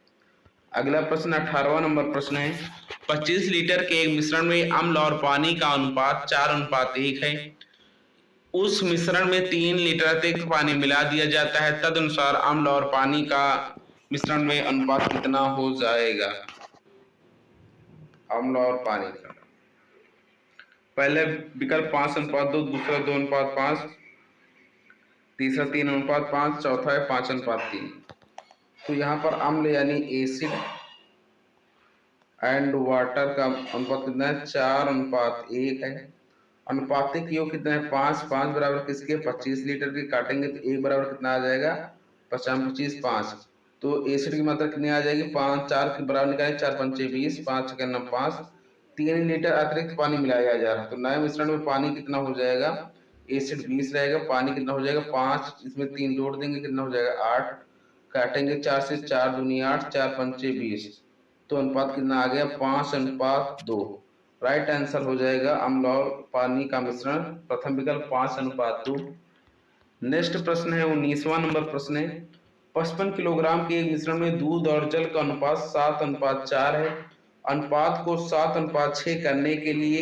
अगला प्रश्न 18वां नंबर प्रश्न है। 25 लीटर के एक मिश्रण में अम्ल और पानी का अनुपात 4:1 है। उस मिश्रण में 3 लीटर अतिरिक्त पानी मिला दिया जाता है। तदनुसार अम्ल और पानी का मिश्रण में अनुपात कितना हो जाएगा? अम्ल और पानी का पहले विकल्प 5:2, दूसरा 2:5, तीसरा 3:5, चौथा है 5:3। तो यहाँ पर अम्ल यानी एसिड एंड वाटर का अनुपात कितना है? 4:1 है। अनुपातिक योग कितना है? 5। 5 बराबर किसके? 25 लीटर के। काटेंगे तो 1 बराबर कितना आ जाएगा? 50, 25, 5। तो एसिड की मात्रा कितनी आ जाएगी? 5। 4 के बराबर निकालें, 4 पंचे 20, 5 के 5। 3 लीटर अतिरिक्त पानी मिलाया जा रहा है। तो नए मिश्रण में पानी कितना हो जाएगा? एसिड 20 रहेगा, पानी कितना हो जाएगा? 5। इसमें 3 जोड़ देंगे, कितना हो जाएगा? 8। काटेंगे 4 से, 4 दूनी 8, 4 पंचे 20। तो अनुपात कितना आ गया? 5:2। राइट आंसर हो जाएगा अम्ल और पानी का मिश्रण, प्रथम विकल्प 5:2। नेक्स्ट प्रश्न है 19वां नंबर प्रश्न है। 55 किलोग्राम के एक मिश्रण में दूध और जल का अनुपात 7:4 है। अनुपात को 7:6 करने के लिए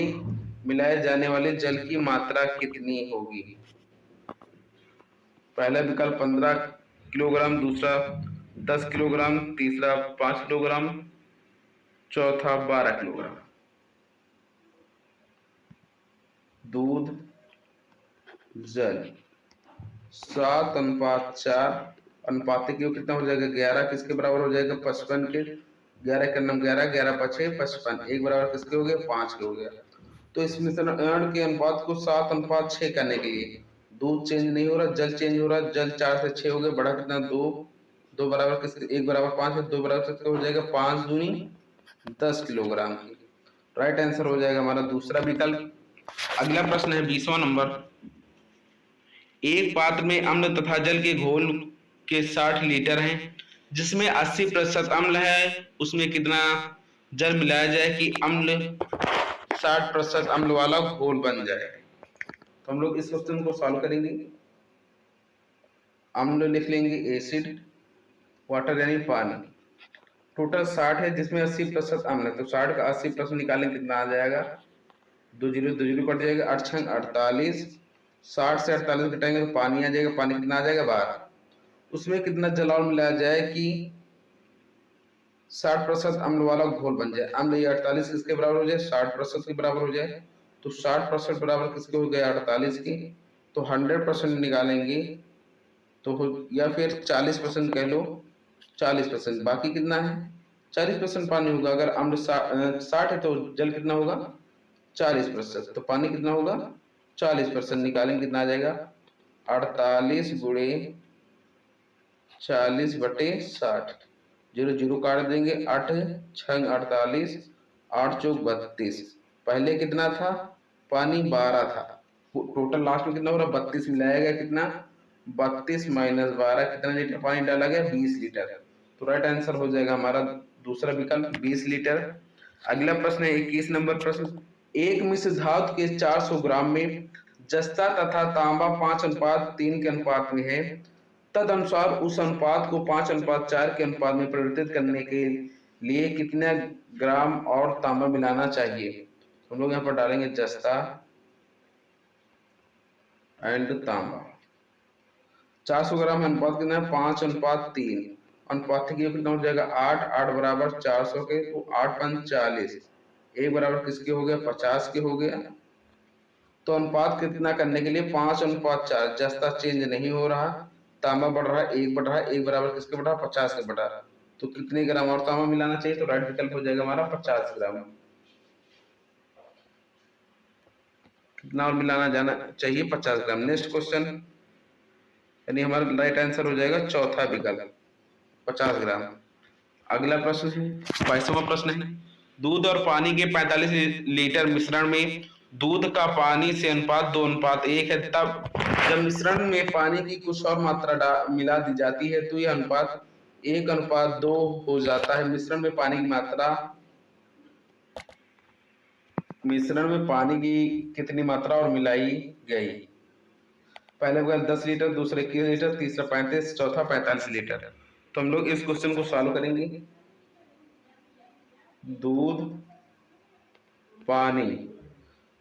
मिलाए जाने वाले जल की मात्रा कितनी होगी? पहला विकल्प 15 किलोग्राम, दूसरा 10 किलोग्राम, तीसरा 5 किलोग्राम, चौथा 12 किलोग्राम। दूध, जल 7:4। अनुपातिक योग कितना हो जाएगा? 11 किसके बराबर हो जाएगा? 55 के। 11 का नाम 11, 11 5 55। 1 बराबर किसके हो गया? 5 के हो गया। तो इस मिश्रण के अनुपात को 7:6 करने के लिए दूध चेंज नहीं हो रहा, जल चेंज हो रहा। जल 4 से 6 हो गया, बढ़ा कितना? 2। 2 बराबर किसके? 1 बराबर 5 है, 2 बराबर किसके हो जाएगा? 5 दूनी 10 किलोग्राम की। राइट आंसर हो जाएगा हमारा दूसरा विकल्प। अगला प्रश्न है 20वां नंबर। एक पात्र में अम्ल तथा जल के घोल के 60 लीटर हैं, जिसमें 80% अम्ल है। उसमें कितना जल मिलाया जाए कि अम्ल 60% अम्ल वाला घोल बन जाए? तो हम लोग इस क्वेश्चन को सॉल्व करेंगे। अम्ल लिख लेंगे एसिड, वाटर यानी पानी। टोटल 60 है, जिसमें 80% अम्ल है। तो 60 का 80% निकालें, कितना आ जाएगा? 2 जीरो 2 जीरो कट जाएगा, 8 6 48। 60 से 48 घटाएंगे तो पानी आ जाएगा। पानी कितना आ जाएगा? 12। उसमें कितना जल और मिलाया जाए कि 60% अम्ल वाला घोल बन जाए? अम्ल ये 48 किसके बराबर हो जाए? 60% के बराबर हो जाए। तो 60% बराबर किसके हो गए? 48 के। तो 100% निकालेंगे तो या फिर 40% कह लो, 40%। बाकी कितना है? 40% पानी होगा। अगर अम्ल 60 है तो जल कितना होगा? 40%। तो पानी कितना होगा? 40%। निकालेंगे, कितना आ जाएगा? 48 गुणे 40/60। 0 0 काट देंगे, 8 6 48, 8 चौक 32। पहले कितना था? पानी 12 था। टोटल लास्ट में कितना हो रहा? 32 मिलाया गया, कितना? 32 माइनस 12, कितना लीटर पानी डाला गया? 20 लीटर। तो राइट आंसर हो जाएगा हमारा दूसरा विकल्प 20 लीटर। अगला प्रश्न है 21 नंबर प्रश्न। एक मिश्र धातु के 400 ग्राम में जस्ता तथा तांबा 5:3 के अनुपात में है। तद अनुसार उस अनुपात को 5:4 के अनुपात में परिवर्तित करने के लिए कितने ग्राम और तांबा मिलाना चाहिए? हम लोग यहाँ पर डालेंगे जस्ता एंड तांबा। 400 ग्राम अनुपात कितना है 5:3, अनुपात की कितना हो जाएगा 8, 8 बराबर 400 के, तो 8 पंच 40, एक बराबर किसके हो गया 50 के हो गया। तो अनुपात कितना करने के लिए 5:4, जस्ता चेंज नहीं हो रहा, तांबा बढ़ रहा है, एक बढ़ रहा है, एक बराबर किसके बढ़ा 50 के बढ़ा, तो कितने ग्राम और तांबा मिलाना चाहिए, तो राइट विकल्प हो जाएगा हमारा 50 ग्राम। कितना और मिलाना जाना चाहिए 50 ग्राम। नेक्स्ट क्वेश्चन, यानी हमारा राइट आंसर हो जाएगा चौथा विकल्प 50 ग्राम। अगला प्रश्न है 22वां प्रश्न है, दूध और पानी के 45 लीटर मिश्रण में दूध का पानी से अनुपात 2:1 है, तब जब मिश्रण में पानी की कुछ और मात्रा मिला दी जाती है तो यह अनुपात 1:2 हो जाता है। मिश्रण में पानी की मात्रा, मिश्रण में पानी की कितनी मात्रा और मिलाई गई, पहले का 10 लीटर, दूसरे 21 लीटर, तीसरा 35, चौथा 45 लीटर। तो हम लोग इस क्वेश्चन को सॉल्व करेंगे। दूध पानी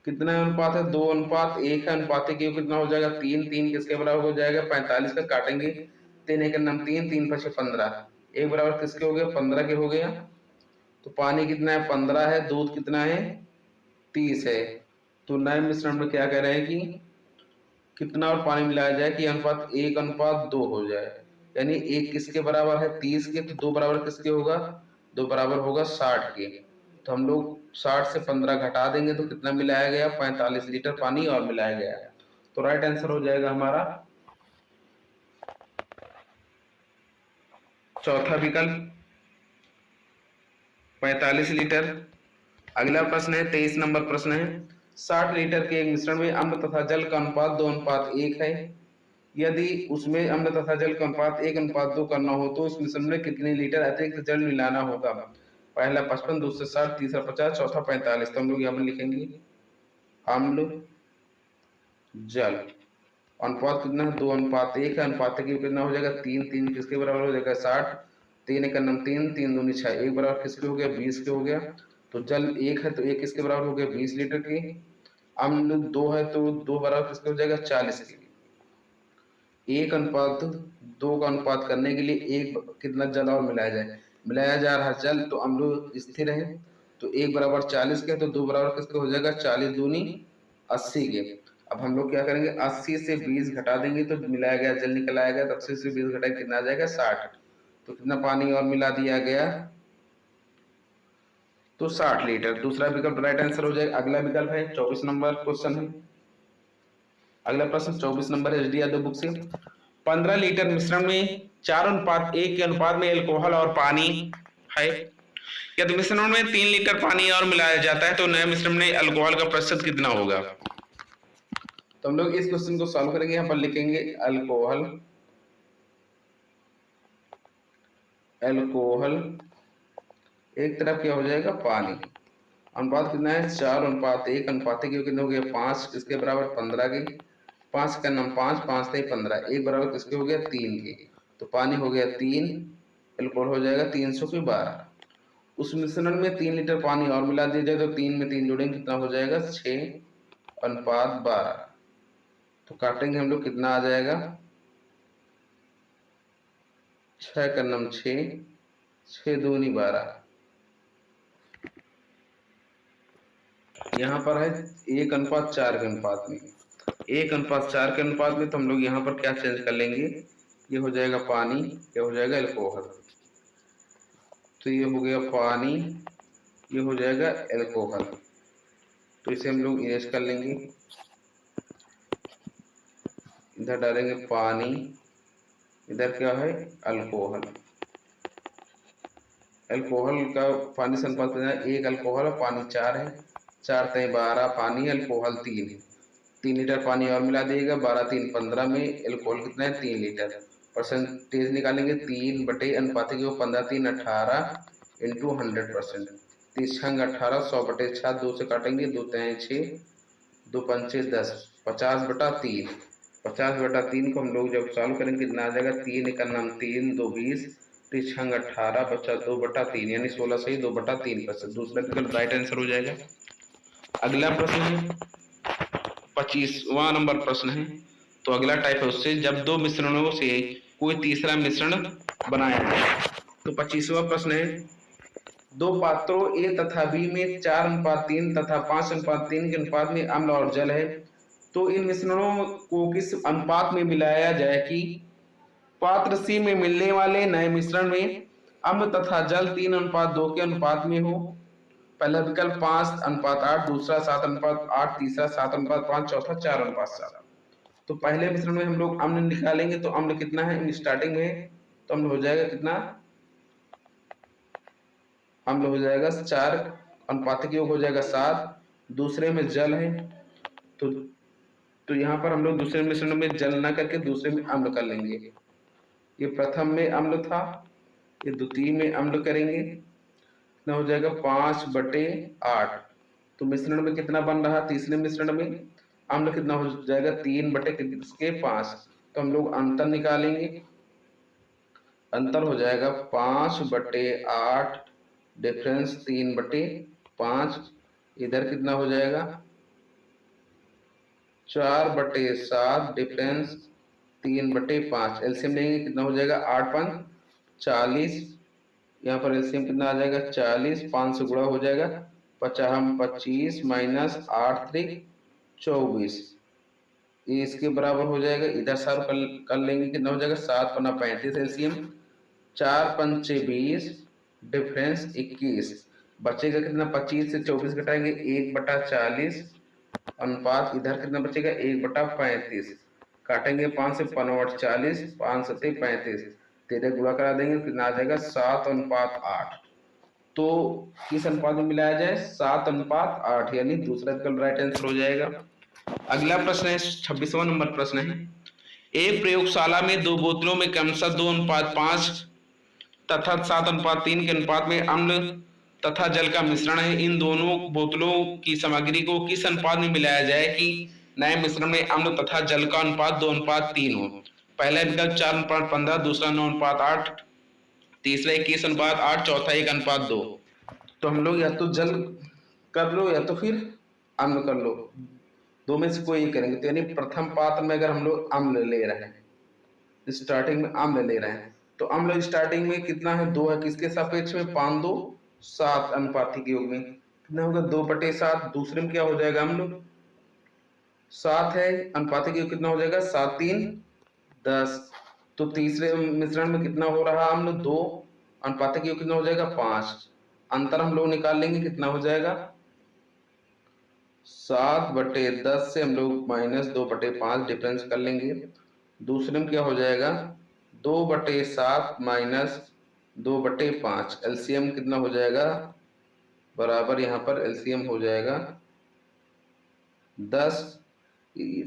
कितना अनुपात है 2:1 है, अनुपात की कितना हो जाएगा 3, 3 किसके बराबर हो जाएगा 45 का, काटेंगे 3 एक नम 3, 3 5 15, एक बराबर किसके हो गया 15 के हो गया। तो पानी कितना है 15 है, दूध कितना है 30 है। तो नए मिश्रण में क्या कह रहे हैं कि कितना और पानी मिलाया जाए कि अनुपात 1:2 हो जाए, यानी एक किसके बराबर है 30 के, तो 2 बराबर किसके होगा 2 बराबर होगा 60 के। तो हम लोग 60 से 15 घटा देंगे तो कितना मिलाया गया 45 लीटर पानी और मिलाया गया। तो राइट आंसर हो जाएगा हमारा चौथा विकल्प 45 लीटर। अगला प्रश्न है 23 नंबर प्रश्न है, 60 लीटर के एक मिश्रण में अम्ल तथा जल का अनुपात 2:1 है, यदि उसमें अम्ल तथा जल का अनुपात 1:2 करना हो तो उस मिश्रण में कितने लीटर अतिरिक्त जल मिलाना होगा, पहला 55, दूसरा 60, तीसरा 50, चौथा 45। तो हम लोग यहाँ पर लिखेंगे अम्ल जल अनुपात कितना है 2:1 है, अनुपात की कितना हो जाएगा 3, 3 किसके बराबर हो जाएगा 60, 3 एक नम 3, 3 दूनी 6, एक बराबर किसके हो गया 20 के हो गया। तो जल 1 है तो 1 किसके बराबर हो गया 20 लीटर की, अम्ल 2 है तो 2 बराबर किसके हो जाएगा 40 के। 1:2 का अनुपात करने के लिए एक कितना जल और मिलाया जाए, मिलाया जा रहा जल तो अम्ल स्थिर है, तो 1 बराबर 40 के, तो 2 बराबर किसके हो जाएगा 40 दूनी 80 के। अब हम लोग क्या करेंगे 80 से 20 घटा देंगे तो मिलाया गया जल निकल आएगा, तो 80 से 20 घटाए कितना आ जाएगा 60, तो कितना पानी और मिला दिया गया तो 60 लीटर। दूसरा विकल्प राइट आंसर हो जाएगा। अगला विकल्प है 24 नंबर क्वेश्चन है, अगला प्रश्न 24 नंबर है एचडी यादव बुक से, 15 लीटर मिश्रण में 4:1 के अनुपात में अल्कोहल और पानी है, यदि मिश्रण में 3 लीटर पानी और मिलाया जाता है तो नए मिश्रण में अल्कोहल का प्रतिशत कितना होगा। तो हम लोग इस क्वेश्चन को सॉल्व करेंगे। यहाँ पर लिखेंगे अल्कोहल, अल्कोहल एक तरफ क्या हो जाएगा पानी, अनुपात कितना है 4:1, अनुपात की कितना हो गया 5 किसके बराबर 15 के, 5 का नाम 5, 5 से 15, एक बराबर किसके हो गया 3 के, तो पानी हो गया 3, अल्कोहल हो जाएगा 300 के 12। उस मिश्रण में 3 लीटर पानी और मिला दिया जाए तो 3 में 3 जोड़ेंगे कितना हो जाएगा 6:12। तो काटेंगे हम लोग कितना आ जाएगा 6 का नाम 6, 6 दूनी 12। यहाँ पर है 1:4 के अनुपात में, 1:4 के अनुपात में, तो हम लोग यहाँ पर क्या चेंज कर लेंगे, ये हो जाएगा पानी, ये हो जाएगा अल्कोहल, तो ये हो गया पानी, ये हो जाएगा अल्कोहल, तो इसे हम लोग इरेज कर लेंगे, इधर डालेंगे पानी, इधर क्या है अल्कोहल, अल्कोहल का पानी से अनुपात कितना है 1 अल्कोहल और पानी 4 है, 4 3 12, पानी अल्कोहल 3 है, 3 लीटर पानी और मिला दिएगा, 12 3 15 में अल्कोहल कितना है 3 लीटर, परसेंटेज निकालेंगे 3 बटे अनुपात की 15 3 18 इंटू 100%, 30 छंग 18, 100 बटे 6, 2 से काटेंगे 2 3 6, 2 पंचे 10, 50/3, 50/3 को हम लोग जब सॉल्व करेंगे कितना आ जाएगा 3 का नाम 3, 2 20, 30 छंग 18, बचा 2/3, यानी 16 से ही 2/3%। दूसरा विकल्प राइट आंसर हो जाएगा। अगला प्रश्न है 25वां नंबर प्रश्न है, तो अगला टाइप है उससे जब दो मिश्रणों से कोई तीसरा मिश्रण बनाया जाए। तो 25वां प्रश्न है, दो पात्रों ए तथा बी में 4:3 तथा 5:3 के अनुपात में अम्ल और जल है, तो इन मिश्रणों को किस अनुपात में मिलाया जाए कि पात्र सी में मिलने वाले नए मिश्रण में अम्ल तथा जल 3:2 के अनुपात में हो। पहला विकल्प 5:8, दूसरा 7:8, तीसरा 7:5, चौथा 4:7। तो पहले मिश्रण में हम लोग अम्ल निकालेंगे तो अम्ल कितना है स्टार्टिंग में, तो अम्ल हो जाएगा कितना, अम्ल हो जाएगा 4, अनुपातिक योग हो जाएगा 7। दूसरे में जल है, तो यहाँ पर हम लोग दूसरे मिश्रण में जल ना करके दूसरे में अम्ल कर लेंगे। ये प्रथम में अम्ल था, ये द्वितीय में अम्ल करेंगे, कितना हो जाएगा 5/8। तो मिश्रण में कितना बन रहा, तीसरे मिश्रण में अम्ल कितना हो जाएगा 3/5। तो हम लोग अंतर निकालेंगे, अंतर हो जाएगा 5/8 डिफरेंस 3/5। इधर कितना हो जाएगा 4/7 डिफरेंस 3/5। एलसीएम लेंगे कितना हो जाएगा 8×5 40। यहाँ पर एलसीएम कितना आ जाएगा 40, 5 से गुणा हो जाएगा 25 माइनस 8×3 24, ये इसके बराबर हो जाएगा। इधर सर कर लेंगे कितना हो जाएगा 7×35 एलसीएम, 4×5 20 डिफरेंस 21। बचेगा कितना 25 से 24 घटाएंगे 1/40 अनुपात, इधर कितना बचेगा 1/35। काटेंगे 5 से 5 40, 5 7 35, 13 गुणा करा देंगे कितना आ जाएगा 7:8। तो किस अनुपात में मिलाया जाए 7:8, यानी दूसरा विकल्प राइट आंसर हो जाएगा। अगला प्रश्न है 26वां नंबर प्रश्न है, एक प्रयोगशाला में दो बोतलों में क्रमशः 2:5 तथा 7:3 के अनुपात में अम्ल तथा जल का मिश्रण है। इन दोनों बोतलों की सामग्री को किस अनुपात में मिलाया जाए कि नए मिश्रण में अम्ल तथा जल का अनुपात 2:3 हो। पहला विकल्प 4:15, दूसरा 9:8, तीसरा 21:8, चौथा 1:2। तो हम लोग या तो जल कर लो या तो फिर अम्ल कर लो, दो में से कोई एक करेंगे। तो यानी प्रथम पात्र में अगर हम लोग अम्ल ले रहे हैं, स्टार्टिंग में अम्ल ले रहे हैं, तो अम्ल स्टार्टिंग में कितना है 2 है, किसके सापेक्ष में 5:2:7 अनुपातिक योग में कितना होगा 2/7। दूसरे में क्या हो जाएगा अम्ल 7 है, अनुपातिक योग कितना हो जाएगा 7×3 10। तो तीसरे मिश्रण में कितना हो रहा अम्ल 2, अनुपातिक योग कितना हो जाएगा 5। अंतर हम लोग निकाल लेंगे कितना हो जाएगा 7/10 से हम लोग -2/5 डिफरेंस कर लेंगे। दूसरे में क्या हो जाएगा 2/7 माइनस 2/5। एलसीएम कितना हो जाएगा बराबर, यहाँ पर एलसीएम हो जाएगा 10।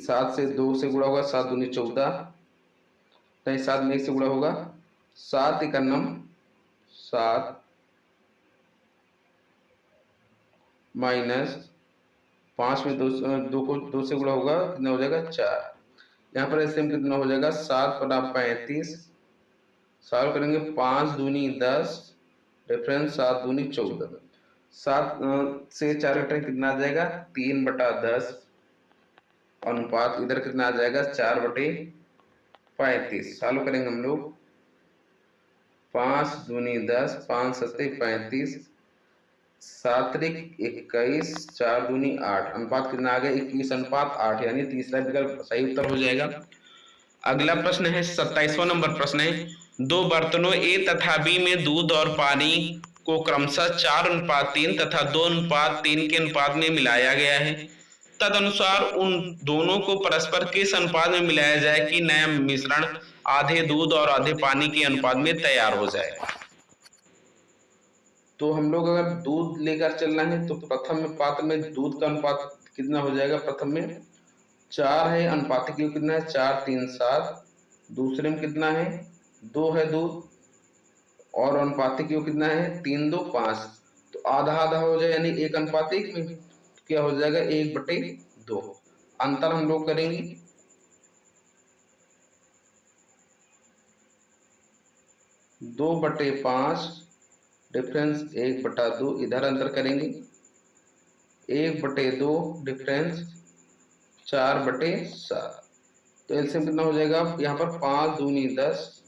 7 से 2 से गुणा होगा 7 दूनी 14, नहीं 7 में 1 से गुणा होगा 7 × 7 माइनस 5 में 2 को 2 से गुणा होगा कितना हो जाएगा 4। यहाँ पर एलसीएम कितना हो जाएगा 7/35। सॉल्व करेंगे 5 दूनी 10 डिफरेंस 7 दूनी 14। 7 से 4 घटाएं कितना आ जाएगा 3/10 अनुपात, इधर कितना आ जाएगा 4/35। सॉल्व करेंगे हम लोग 5 दूनी 10, 5 7 35, 7 21, 4 दूनी 8, अनुपात कितना आ गया 21:8, यानी तीसरा विकल्प सही उत्तर हो जाएगा। अगला प्रश्न है 27वां नंबर प्रश्न है, दो बर्तनों ए तथा बी में दूध और पानी को क्रमशः 4:3 तथा 2:3 के अनुपात में मिलाया गया है। तदनुसार उन दोनों को परस्पर किस अनुपात में मिलाया जाए कि नया मिश्रण आधे दूध और आधे पानी के अनुपात में तैयार हो जाए। तो हम लोग अगर दूध लेकर चलना है तो प्रथम पात्र में दूध का अनुपात कितना हो जाएगा, प्रथम में 4 है, अनुपातिक योग कितना है 4 3 7। दूसरे में कितना है 2 है दूध, और अनुपातिक योग कितना है 3 2 5। तो आधा आधा हो जाए यानी 1 अनुपातिक में, तो क्या हो जाएगा 1/2। अंतर हम लोग करेंगे 2/5 डिफरेंस 1/2, इधर अंतर करेंगे 1/2 डिफरेंस 4/7। तो एलसीएम कितना हो जाएगा यहाँ पर 5 दूनी 10,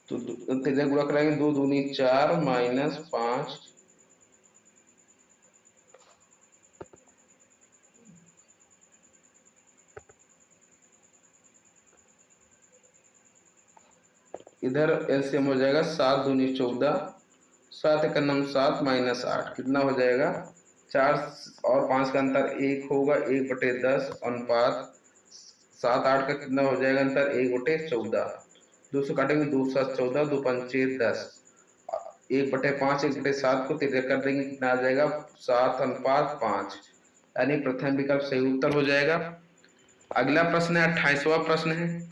तो तिरछा गुणा कराएंगे 2 दूनी 4 माइनस 5, इधर एलसीएम हो जाएगा 7 दूनी 14, 7 एक नम 7 माइनस 8 कितना हो जाएगा 4 और 5 का अंतर 1 होगा, 1/10 अनुपात 7 8 का कितना हो जाएगा अंतर 1/14, 2 से काटेंगे 2 7 14, 2 पंचे 10, 1/5 1/7 को तिरछा कर देंगे कितना आ जाएगा 7:5, यानी प्रथम विकल्प सही उत्तर हो जाएगा। अगला प्रश्न है 28वां प्रश्न है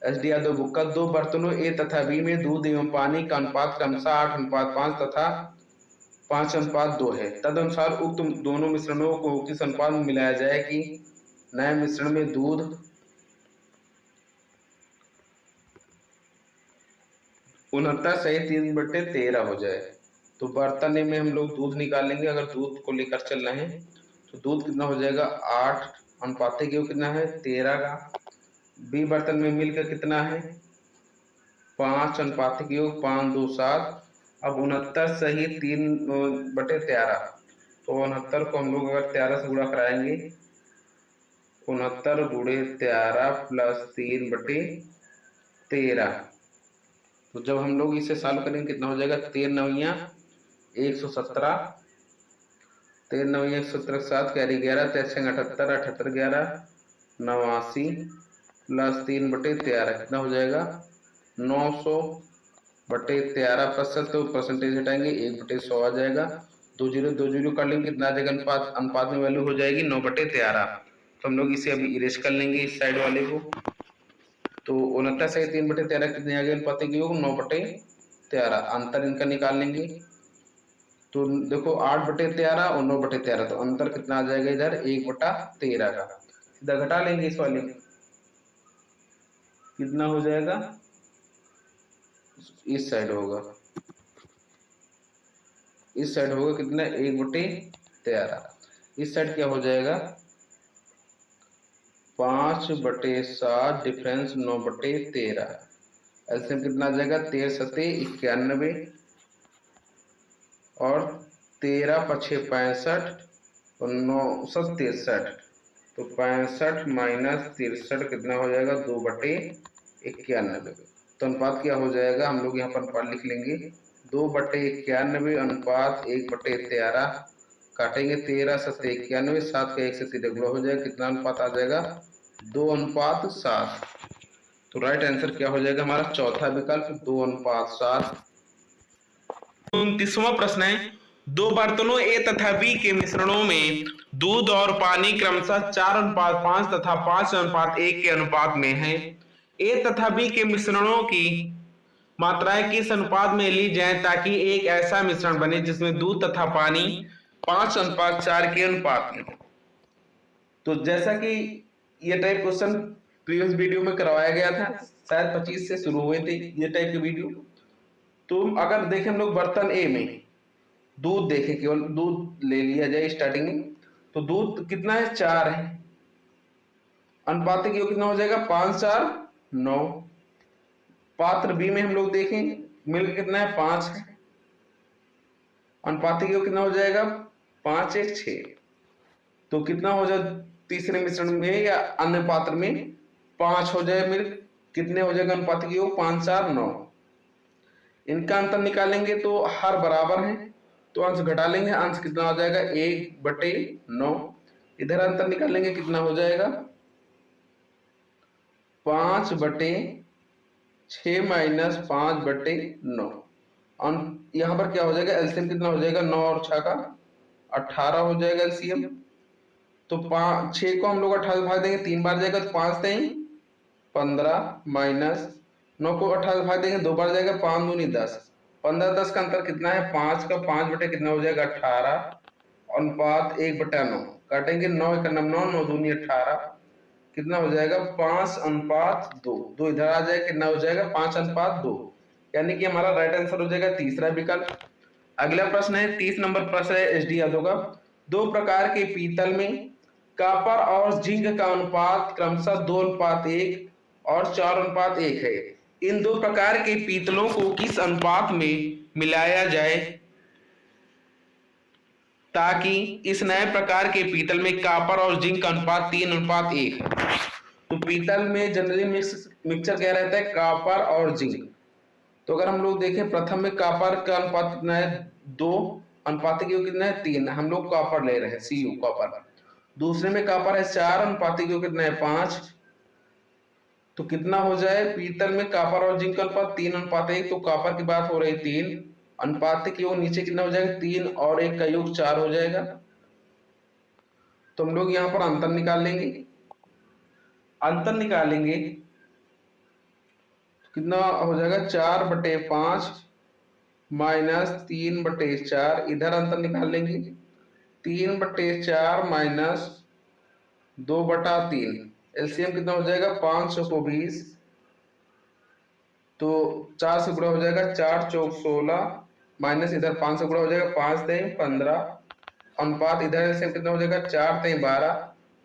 एसडी यादव बुक का, दो बर्तनों ए तथा बी में दूध एवं पानी का अनुपात क्रमशः 8:5 तथा 5:2 है। तदनुसार उक्त दोनों मिश्रणों को किस अनुपात में मिलाया जाए कि नए मिश्रण में दूध 69 सही 3/13 हो जाए। तो बर्तन में हम लोग दूध निकालेंगे, अगर दूध को लेकर चल रहे हैं तो दूध कितना हो जाएगा 8 अनुपात कितना है 13 का, बी बर्तन में मिलकर कितना है 5 अनुपात 5 2 7, अब 69 सही 3/13, तो 69 को हम लोग अगर 13 से गुणा कराएंगे 69 गुणे 13 प्लस 3/13, तो जब हम लोग इसे सॉल्व करेंगे कितना हो जाएगा 13 9 117, 13 9 117 7 कैरी 11 13 78 78 11 89 प्लस 3/13 कितना हो जाएगा 900/13 प्रतिशत, तो परसेंटेज हटाएंगे 1/100 आ जाएगा, 2 जीरो कर लेंगे कितना आ जाएगा अनुपात में वैल्यू हो जाएगी 9/13। तो हम लोग इसे अभी इरेज कर लेंगे इस साइड वाले को, तो 69 से 3/13 कितने आ गए अनुपात की योग 9/13, अंतर इनका निकाल लेंगे, तो देखो 8/13 और 9/13, तो अंतर कितना आ जाएगा इधर 1/13 का, सीधा घटा लेंगे इस वाले, कितना हो जाएगा इस साइड होगा, इस साइड होगा कितना 1/13, इस साइड क्या हो जाएगा 5/7 डिफरेंस 9/13, एलसीएम कितना आ जाएगा 13 सते 91 और 13 पछे 65 और 9 7 63, तो 65 माइनस 63 कितना हो जाएगा 2/91, तो अनुपात क्या हो जाएगा हम लोग यहाँ पर अनुपात लिख लेंगे 2/91 अनुपात 1/13, काटेंगे 13 सत्ते 91, 7 का 1 से सीधे गुणा हो जाएगा, कितना अनुपात आ जाएगा 2:7, तो राइट आंसर क्या हो जाएगा हमारा चौथा विकल्प 2:7। 29वां प्रश्न है, दो बर्तनों ए तथा बी के मिश्रणों में दूध और पानी क्रमशः 4:5 तथा 5:1 के अनुपात में है। ए तथा बी के मिश्रणों की मात्राएं किस अनुपात में ली जाए ताकि एक ऐसा मिश्रण बने जिसमें दूध तथा पानी 5:4 के अनुपात में हो। तो जैसा कि ये टाइप क्वेश्चन प्रीवियस वीडियो में करवाया गया था, शायद 25 से शुरू हुए थे ये टाइप के वीडियो, तो अगर देखें हम लोग बर्तन ए में दूध देखें, केवल दूध ले लिया जाए स्टार्टिंग में, तो दूध कितना है 4 है, अनुपात कितना हो जाएगा 5 4 9, पात्र बी में हम लोग देखें मिल्क कितना है 5 है, अनुपात कितना हो जाएगा 5 1 6, तो कितना हो जाए तीसरे मिश्रण में या अन्य पात्र में 5 हो जाए मिल्क, कितने हो जाएगा अनुपात 5 4 9, इनका अंतर निकालेंगे तो हर बराबर है, तो अंश घटा लेंगे, अंश कितना हो जाएगा 1/9, इधर अंतर निकालेंगे कितना हो जाएगा 5/6 माइनस 5/9, यहाँ पर क्या हो जाएगा एलसीएम कितना हो जाएगा 9 और 6 का 18 हो जाएगा एलसीएम, तो 6 को हम लोग 18 भाग देंगे 3 बार जाएगा, तो 5 3 15 माइनस 9 को 18 भाग देंगे 2 बार जाएगा, 5 दूनी 10, 15 10 का अंतर कितना है 5 का 5 बटे कितना हो जाएगा 18, अनुपात 1/9, काटेंगे 9 1 9 9 दूनी 18, कितना हो जाएगा 5:2, 2 इधर आ जाएगा कितना हो जाएगा 5:2, यानी कि हमारा राइट आंसर हो जाएगा तीसरा विकल्प। अगला प्रश्न है 30 नंबर प्रश्न है एसडी यादव का, दो प्रकार के पीतल में कॉपर और जिंक का अनुपात क्रमशः 2:1 और 4:1 है। इन दो प्रकार के पीतलों को किस अनुपात में मिलाया जाए ताकि इस नए प्रकार के पीतल में कॉपर और जिंक का अनुपात 3:1 है। तो पीतल में जनरली मिक्सचर क्या रहता है, कॉपर और जिंक। तो अगर हम लोग देखें, प्रथम में कॉपर का अनुपात कितना है, 2:1 कितना है, 3। हम लोग कॉपर ले रहे हैं, Cu कॉपर। दूसरे में कॉपर है 4:1 कितना है, 5। तो कितना हो जाए, पीतल में कॉपर और जिंक का अनुपात 3:1। तो कॉपर की बात हो रही 3:1, नीचे कितना हो जाएगा, 3 और 1 का योग 4 हो जाएगा। तो हम लोग यहाँ पर अंतर निकाल लेंगे। अंतर निकालेंगे कितना हो जाएगा, 4/5 माइनस 3/4। इधर अंतर निकाल लेंगे, 3/4 माइनस 2/3। एलसीएम कितना हो जाएगा, 5 को 20। तो 4 से गुणा हो जाएगा, 4 चौक 16 माइनस इधर 5 से गुणा हो जाएगा, 5 3 15। अनुपात इधर एलसीएम कितना हो जाएगा, 4 3 12,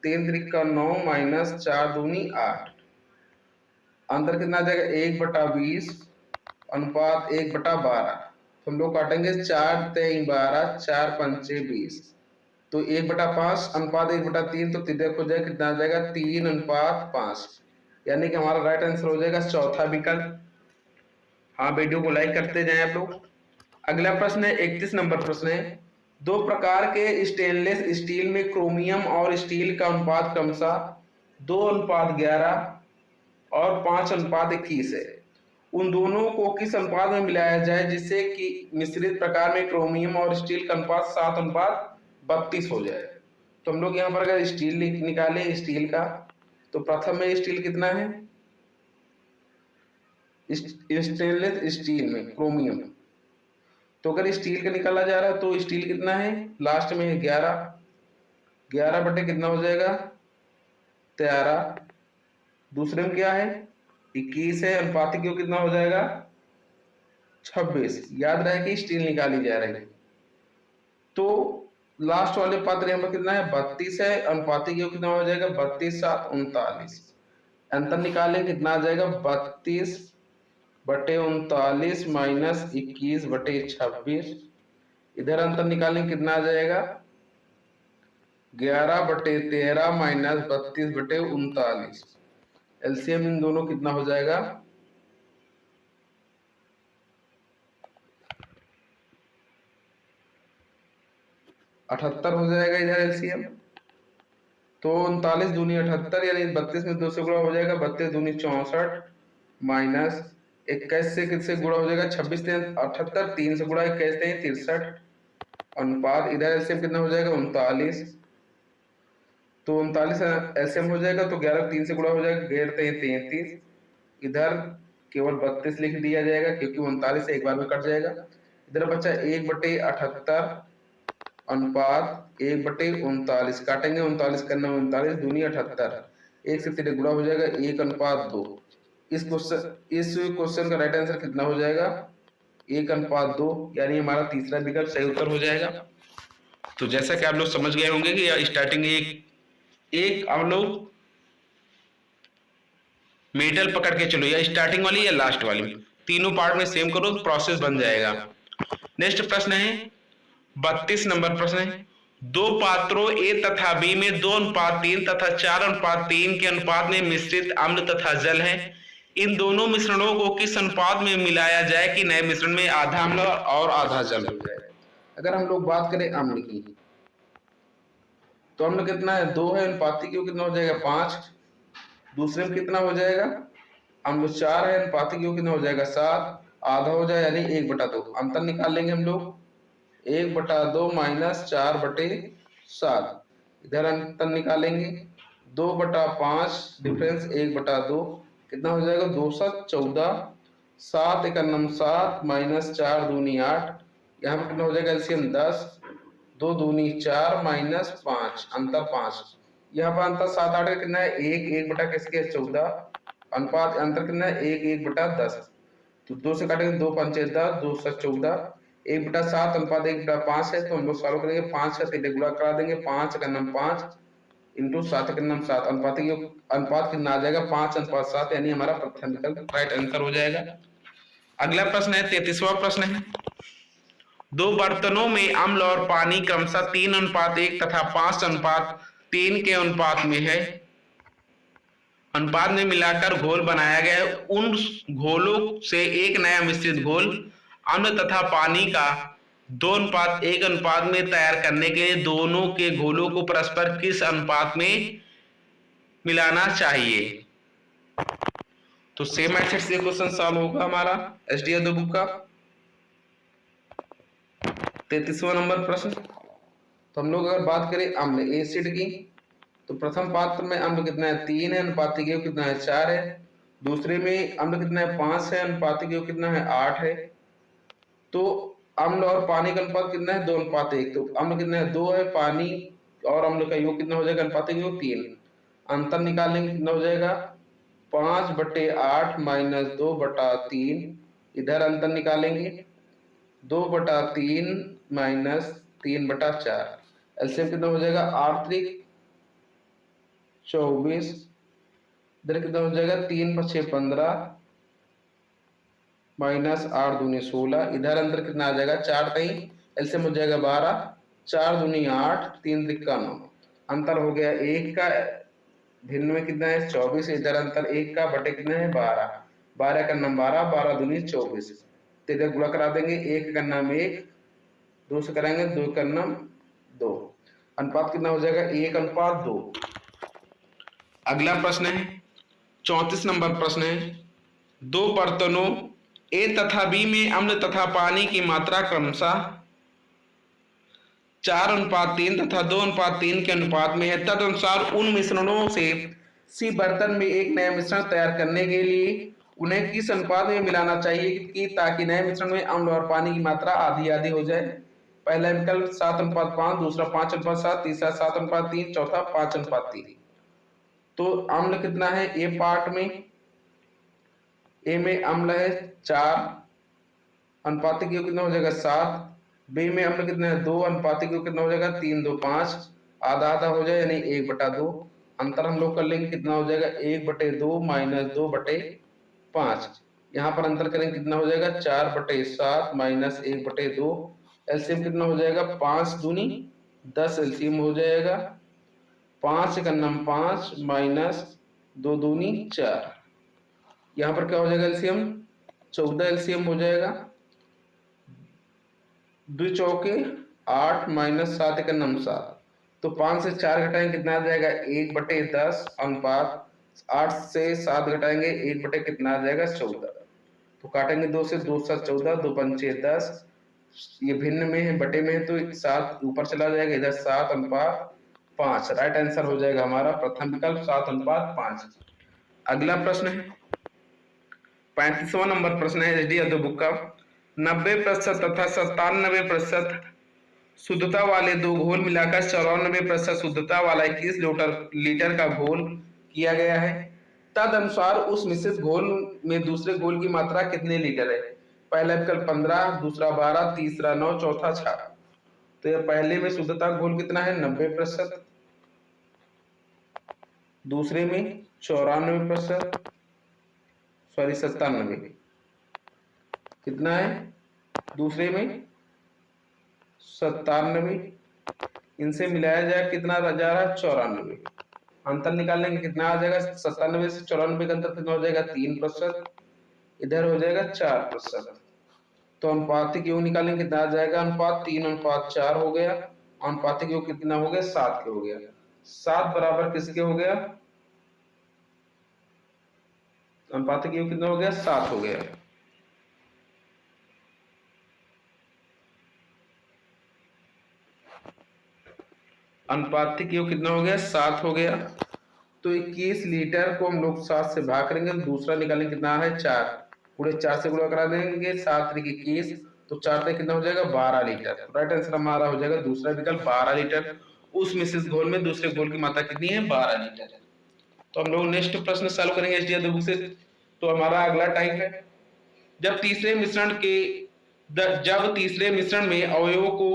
3 3 9 माइनस 4 दूनी 8। अंतर कितना आ जाएगा, 1/20 अनुपात 1/12। तो हम लोग काटेंगे, 4 3 12, 4 5 20। तो 1/5 अनुपात 1/3। तो तिरक हो जाएगा, कितना आ जाएगा, 3:5। यानी कि हमारा राइट आंसर हो जाएगा चौथा विकल्प। हाँ, वीडियो को लाइक करते जाएं आप लोग। अगला प्रश्न है 31 नंबर प्रश्न है, दो प्रकार के स्टेनलेस स्टील में क्रोमियम और स्टील का अनुपात क्रमशः 2:11 और 5:21 है। उन दोनों को किस अनुपात में मिलाया जाए जिससे कि मिश्रित प्रकार में क्रोमियम और स्टील का अनुपात 7:32 हो जाए। तो हम लोग यहाँ पर अगर स्टील निकाले स्टील का, तो प्रथम में स्टील कितना है, स्टेनलेस स्टील में क्रोमियम। तो अगर स्टील का निकाला जा रहा है तो स्टील कितना है, लास्ट में है 11। 11 बटे कितना हो जाएगा, 13। दूसरे में क्या है, 21 है। अनुपातिक योग कितना हो जाएगा, 26। याद रहे कि स्टील निकाली जा रही है। तो लास्ट वाले पात्र यहाँ पर कितना है, 32 है। अनुपातिक योग कितना हो जाएगा, 32 7 39। अंतर निकालें, कितना आ जाएगा, 32/39 माइनस 21/26। इधर अंतर निकालें, कितना आ जाएगा, 11/13 माइनस 32/39। एलसीएम इन दोनों कितना हो जाएगा, 78 हो जाएगा इधर एलसीएम। तो 39 दूनी 78, यानी 32 में 2 से गुणा हो जाएगा, 32 दूनी 64 माइनस 21 से किससे गुणा हो जाएगा, 26 78, 3 से गुणा 21 63। अनुपात इधर एलसीएम कितना हो जाएगा, 39। तो 39 एलसीएम हो जाएगा, तो 11 3 से गुणा हो जाएगा, 11 33। इधर केवल 32 लिख दिया जाएगा क्योंकि 39 से एक बार में कट जाएगा। इधर बचा 1/78 अनुपात 1/39। काटेंगे, 39 करना 39 दूनी 78, 1 से 3 गुणा हो जाएगा, 1:2। इस क्वेश्चन का राइट आंसर कितना हो जाएगा, 1:2। यानी हमारा तीसरा विकल्प सही उत्तर हो जाएगा। तो जैसा कि आप लोग समझ गए होंगे कि स्टार्टिंग एक आप लोग मिडल पकड़ के चलो, या स्टार्टिंग वाली या लास्ट वाली, तीनों पार्ट में सेम करो, प्रोसेस बन जाएगा। नेक्स्ट प्रश्न है 32 नंबर प्रश्न है, दो पात्रों ए तथा बी में 2:3 तथा 4:3 के अनुपात में मिश्रित अम्ल तथा जल है। इन दोनों मिश्रणों को किस अनुपात में मिलाया जाए कि नए मिश्रण में आधा अम्ल और आधा जल हो जाए। अगर हम लोग बात करें अम्ल की, तो अम्ल कितना है, 2 है। अनुपातिक योग कितना हो जाएगा, 5। दूसरे में कितना हो जाएगा, अम्ल 4 है। अनुपातिक योग कितना हो जाएगा, 7। आधा हो जाए यानी 1/2। अंतर निकाल लेंगे हम लोग, 1/2 माइनस 4/7। इधर अंतर निकालेंगे, 2/5 डिफरेंस 1/2 कितना हो जाएगा, 2 7 14। 7 1 9 7 माइनस 4 दूनी 8। यहाँ पर कितना हो जाएगा, एलसीएम 10। 2 दूनी 4 माइनस 5, अंतर 5। यहाँ पर अंतर 7 8 कितना है, 1 1 किसके 14। अनुपात अंतर कितना है, 1 1/10। तो 2 से काटेंगे, 2 5 10, 2 7 14, 1/7 अनुपात 1/5 है। तो हम लोग सॉल्व करेंगे, 5 का 3 गुणा करा देंगे, 5 का 9 5 इंटू 7 अनुपात कितना आ जाएगा 5:7, यानी हमारा प्रथम विकल्प राइट आंसर हो जाएगा। अगला प्रश्न है 33वां प्रश्न है, दो बर्तनों में अम्ल और पानी क्रमशः 3:1 तथा 5:3 के अनुपात में है। अनुपात में मिलाकर घोल बनाया गया है। उन घोलों से एक नया मिश्रित घोल अम्ल तथा पानी का 2:1 अनुपात में तैयार करने के लिए दोनों के घोलों को परस्पर किस अनुपात में मिलाना चाहिए। तो सेम मेथड से क्वेश्चन सॉल्व होगा हमारा एसडी यादव बुक का 33वां नंबर प्रश्न। तो हम लोग अगर बात करें अम्ल एसिड की, तो प्रथम पात्र में अम्ल कितना है 3 है, अनुपातिक योग कितना है 4 है। दूसरे में अम्ल कितना है 5 है, अनुपातिक योग कितना है 8 है। तो अम्ल और पानी का अनुपात कितना है 2:1। तो अम्ल कितना है 2 है, पानी और अम्ल का योग कितना हो जाएगा अनुपातिक योग 3। अंतर निकालेंगे कितना हो जाएगा 5/8 - 2/3। इधर अंतर निकालेंगे 2/3 - 3/4। एलसीएम कितना हो जाएगा 8×3 = 24। इधर कितना हो जाएगा 3×6 = 15 -8×2 = 16। इधर अंदर कितना आ जाएगा 4×3 एलसीएम हो जाएगा 12, 4×2 = 8, 3×3 = 9। अंतर हो गया 1 का, भिन्न में कितना है 24। इधर अंतर 1 का बटे कितना है 12, 12 का नाम 12, 12×2 = 24। तो इधर गुणा करा देंगे 1 का नाम 1, 2 से कराएंगे 2 का नाम 2। अनुपात कितना हो जाएगा 1:2। अगला प्रश्न है 34 नंबर प्रश्न है, दो बर्तनों ए तथा बी में अम्ल तथा पानी की मात्रा क्रमशः 4:3 तथा 2:3 के अनुपात में है। तदनुसार उन मिश्रणों से सी बर्तन में एक नया मिश्रण तैयार करने के लिए उन्हें किस अनुपात में मिलाना चाहिए कि ताकि नए मिश्रण में अम्ल और पानी की मात्रा आधी आधी हो जाए। पहला विकल्प 7:5, दूसरा 5:7, तीसरा 7:3, चौथा 5:3। तो अम्ल कितना है ए पार्ट में, ए में अम्ल है 4, अनुपातिक योग कितना हो जाएगा 7। बी में अम्ल कितना है 2, अनुपातिक योग कितना हो जाएगा 3, 2, 5, आधा आधा हो जाए यानी 1/2। अंतर हम लोग कर लेंगे कितना हो जाएगा 1/2 - 2/5। यहाँ पर अंतर करेंगे कितना हो जाएगा 4/7 - 1/2। एलसीएम कितना हो जाएगा 5×2 = 10 एलसीएम हो जाएगा। 5 का नाम 5 - 2×2 = 4। यहाँ पर क्या हो जाएगा एलसीएम 14 एलसीएम हो जाएगा। 2 चौके 8 - 7 का नाम 7। तो 5 से 4 घटाएंगे कितना आ जाएगा 1/10 अनुपात 8 से 7 घटाएंगे 1 बटे कितना आ जाएगा 14। तो काटेंगे 2 से, 2 7 14, 2 पंचे 10। ये भिन्न में है बटे में है तो 7 ऊपर चला जाएगा, इधर 7:5। राइट आंसर हो जाएगा हमारा प्रथम विकल्प 7:5। अगला प्रश्न है 35वां नंबर प्रश्न है एसडी यादव बुक का, 90% तथा 97% शुद्धता वाले दो घोल मिलाकर 94% शुद्धता वाला 21 लीटर का घोल किया गया है। तदनुसार उस मिश्रित घोल में दूसरे घोल की मात्रा कितने लीटर है। पहला विकल्प 15, दूसरा 12, तीसरा 9, चौथा 6। तो ये पहले में शुद्धता घोल कितना है 90%, दूसरे में 94%, सॉरी 97 कितना है, दूसरे में 97, इनसे मिलाया जाए कितना जा रहा है 94। अंतर निकालने के कितना आ जाएगा 97 से 94 का अंतर कितना हो जाएगा 3%, इधर हो जाएगा 4%। तो अनुपातिक योग निकालेंगे कितना आ जाएगा अनुपात 3:4 हो गया। अनुपातिक योग कितना हो गया 7 के हो गया। 7 बराबर किसके हो गया, अनुपातिक योग कितना हो गया 7 हो गया। अनुपातिक योग कितना हो गया 7 हो गया। तो 21 लीटर को हम लोग 7 से भाग करेंगे, दूसरा निकालेंगे कितना है 4, पूरे 4 से गुणा करा देंगे 7 × 21, तो 4 से कितना हो जाएगा 12 लीटर। राइट आंसर हमारा हो जाएगा दूसरा विकल्प 12 लीटर। उस मिश्रित घोल में दूसरे घोल की मात्रा कितनी है 12 लीटर। तो हम लोग नेक्स्ट प्रश्न सॉल्व करेंगे एसडी यादव बुक से। तो हमारा अगला टाइप है, जब तीसरे मिश्रण में अवयवों को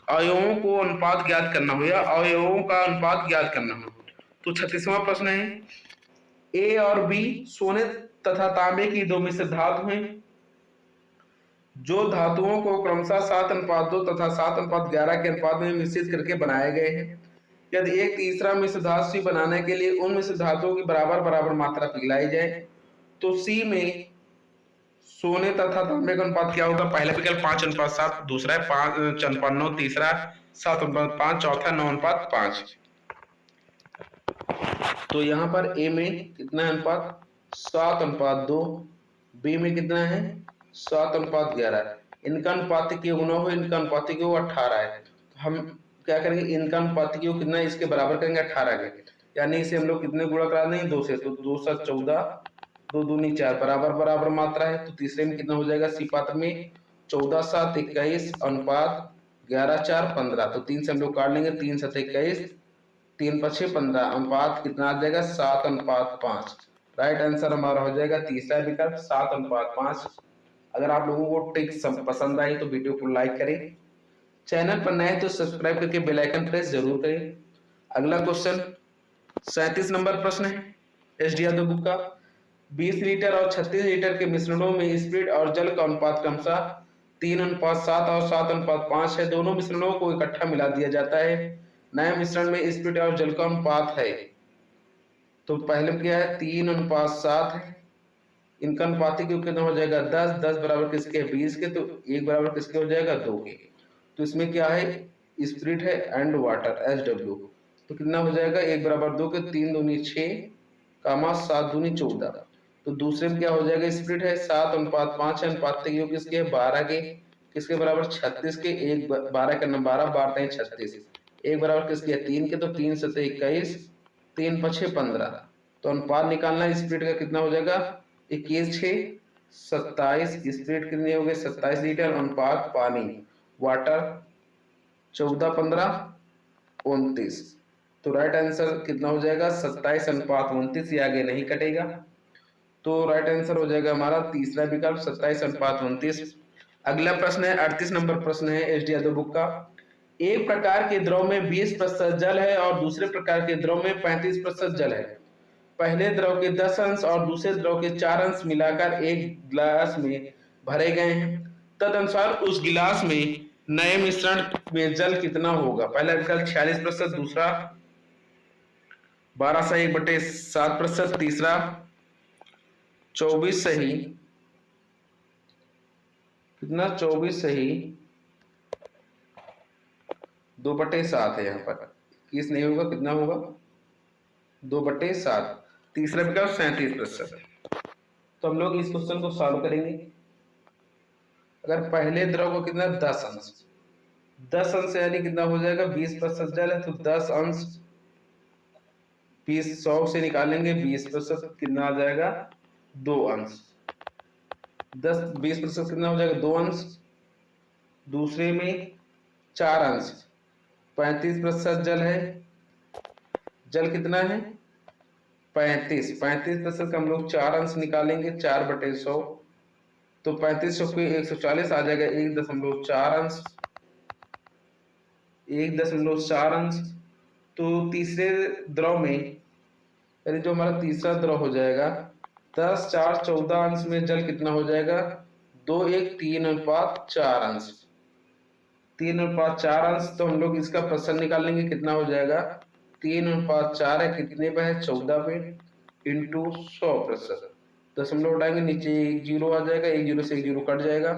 अवयवों को अनुपात ज्ञात करना हो या अवयवों का अनुपात ज्ञात करना हो। तो 36वां प्रश्न है, ए और बी सोने तथा तांबे की दो मिश्र धातु हैं जो धातुओं को क्रमशः 7:2 तथा 7:11 के अनुपात में मिश्रित करके बनाए गए हैं। यदि एक तीसरा मिश्र धातु सी बनाने के लिए उन मिश्र धातुओं की बराबर बराबर मात्रा पिघलाई जाए तो सी में सोने तथा तांबे का अनुपात क्या होगा? पहला विकल्प 5:7, दूसरा है 5:9, तीसरा 7:5, चौथा 9:5। तो यहाँ पर ए में कितना अनुपात? 7:2, बी में कितना है? 7:11। इनका अनुपातिक योग 9 है, इनका अनुपातिक योग 18 है। हम क्या करेंगे? इनका अनुपातिक योग कितना है इसके बराबर करेंगे 18 के, यानी इसे हम लोग कितने गुणा करा देंगे? 2 से, तो 2 7 14, 2 दूनी 4, बराबर बराबर मात्रा है। तो तीसरे में कितना हो जाएगा? सी पात्र में 14 7 21 अनुपात 11 4 15। तो 3 से हम लोग काट लेंगे, 3 7 21, 3 5 6 15, अनुपात कितना आ जाएगा? 7:5। राइट आंसर हमारा हो जाएगा तीसरा विकल्प 7:5। अगर आप लोगों को ट्रिक पसंद आई तो वीडियो को लाइक करें, चैनल पर नए तो सब्सक्राइब करके बेल आइकन प्रेस जरूर करें। अगला क्वेश्चन 37 नंबर प्रश्न है एस डी यादव बुक का। 20 लीटर और 36 लीटर के मिश्रणों में स्प्रिट और जल का अनुपात क्रमशः 3:7 और 7:5 है। दोनों मिश्रणों को इकट्ठा मिला दिया जाता है। नए मिश्रण में स्प्रिट और जल का अनुपात है। तो पहले क्या है? 3:7 है। इनका अनुपातिक योग कितना हो जाएगा? 10। 10 बराबर किसके? 20 के। तो 1 बराबर किसके हो जाएगा? 2 के। तो इसमें क्या है? स्प्रिट है एंड वाटर SW। तो कितना हो जाएगा? 1 बराबर 2 के, 3 दूनी 6 कामा 7 दूनी 14। तो दूसरे में क्या हो जाएगा? स्प्लिट है 7:5 है। अनुपातिक योग किसके? 12 के। किसके बराबर? 36 के। 1 12 का 12 बारते हैं 36। 1 बराबर किसके? 3 के। तो 3 7 21, 3 5 15। तो अनुपात निकालना है स्प्लिट का, कितना हो जाएगा? 21 6 27। स्प्लिट कितने हो गए? 27 लीटर। अनुपात पानी वाटर 14 15 29। तो राइट आंसर कितना हो जाएगा? 27:29। ये आगे नहीं कटेगा। तो राइट आंसर हो जाएगा हमारा तीसरा विकल्प 27:29। अगला प्रश्न है 38 नंबर प्रश्न है एस डी यादव बुक का। एक प्रकार के द्रव में 20% जल है और दूसरे प्रकार के द्रव में 35% जल है। पहले द्रव के 10 अंश और दूसरे द्रव के 4 अंश मिलाकर एक गिलास में भरे गए हैं। तदनुसार उस गिलास में नए मिश्रण में जल कितना होगा? पहला विकल्प 46%, दूसरा 12 से 1/7%, तीसरा 24 सही, कितना? 24 सही 2/7 है। यहाँ पर 21 नहीं होगा, कितना होगा? 2/7। तीसरा विकल्प 37%। तो हम लोग इस क्वेश्चन को सॉल्व करेंगे। अगर पहले द्रव को कितना? 10 अंश, 10 अंश यानी कितना हो जाएगा? 20% जल है। तो 10 अंश 20 100 से निकालेंगे 20%, कितना आ जाएगा? 2 अंश। 10 20% कितना हो जाएगा? 2 अंश। दूसरे में 4 अंश 35% जल है। जल कितना है? 35। 35% का हम लोग 4 अंश निकालेंगे, 4/100। तो 35 को 140 आ जाएगा। 1.4 अंश, 1.4 अंश। तो तीसरे द्रव में, यानी जो हमारा तीसरा द्रव हो जाएगा, 10 4 14 अंश में जल कितना हो जाएगा? 2 1 3:4 अंश, 3:4 अंश। तो हम लोग इसका प्रतिशत निकाल लेंगे, कितना हो जाएगा? 3:4 है, कितने पे है? 14 पे, इंटू 100%। 10 हम लोग उठाएंगे, नीचे 1 जीरो आ जाएगा, 1 जीरो से 1 जीरो कट जाएगा,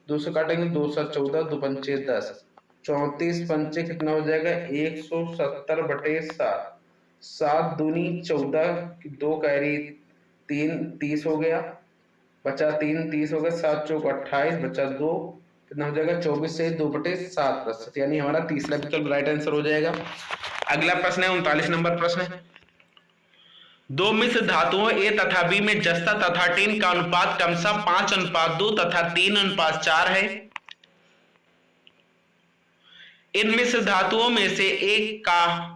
2 से काटेंगे, 2 7 14, 2 पंचे 10, 34 पंचे कितना हो जाएगा? 170/7। 7 दूनी 14, 2 कैरी 3 30 हो गया, बचा 3 30 हो गया, 7 चौक 28, बचा 2, कितना हो जाएगा? 24 से 2/7%, यानी हमारा तीसरा विकल्प राइट आंसर हो जाएगा। अगला प्रश्न है 39 नंबर प्रश्न है। दो मिश्र धातुओं ए तथा बी में जस्ता तथा टिन का अनुपात क्रमशः 5:2 तथा 3:4 है। इन मिश्र धातुओं में से एक का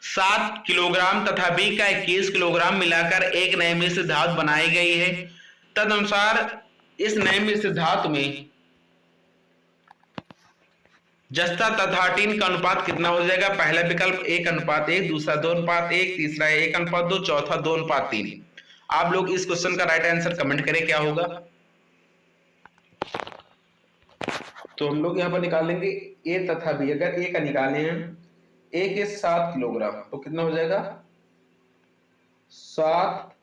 7 किलोग्राम तथा बी का 21 किलोग्राम मिलाकर एक नई मिश्र धातु बनाई गई है। तदनुसार इस नए मिश्र धातु में जस्ता तथा टिन का अनुपात कितना हो जाएगा? पहला विकल्प 1:1, दूसरा 2:1, तीसरा 1:2, चौथा 2:3। आप लोग इस क्वेश्चन का राइट आंसर कमेंट करें क्या होगा। तो हम लोग यहाँ पर निकालेंगे ए तथा बी। अगर ए का निकाले हैं, ए के 7 किलोग्राम, तो कितना हो जाएगा? 7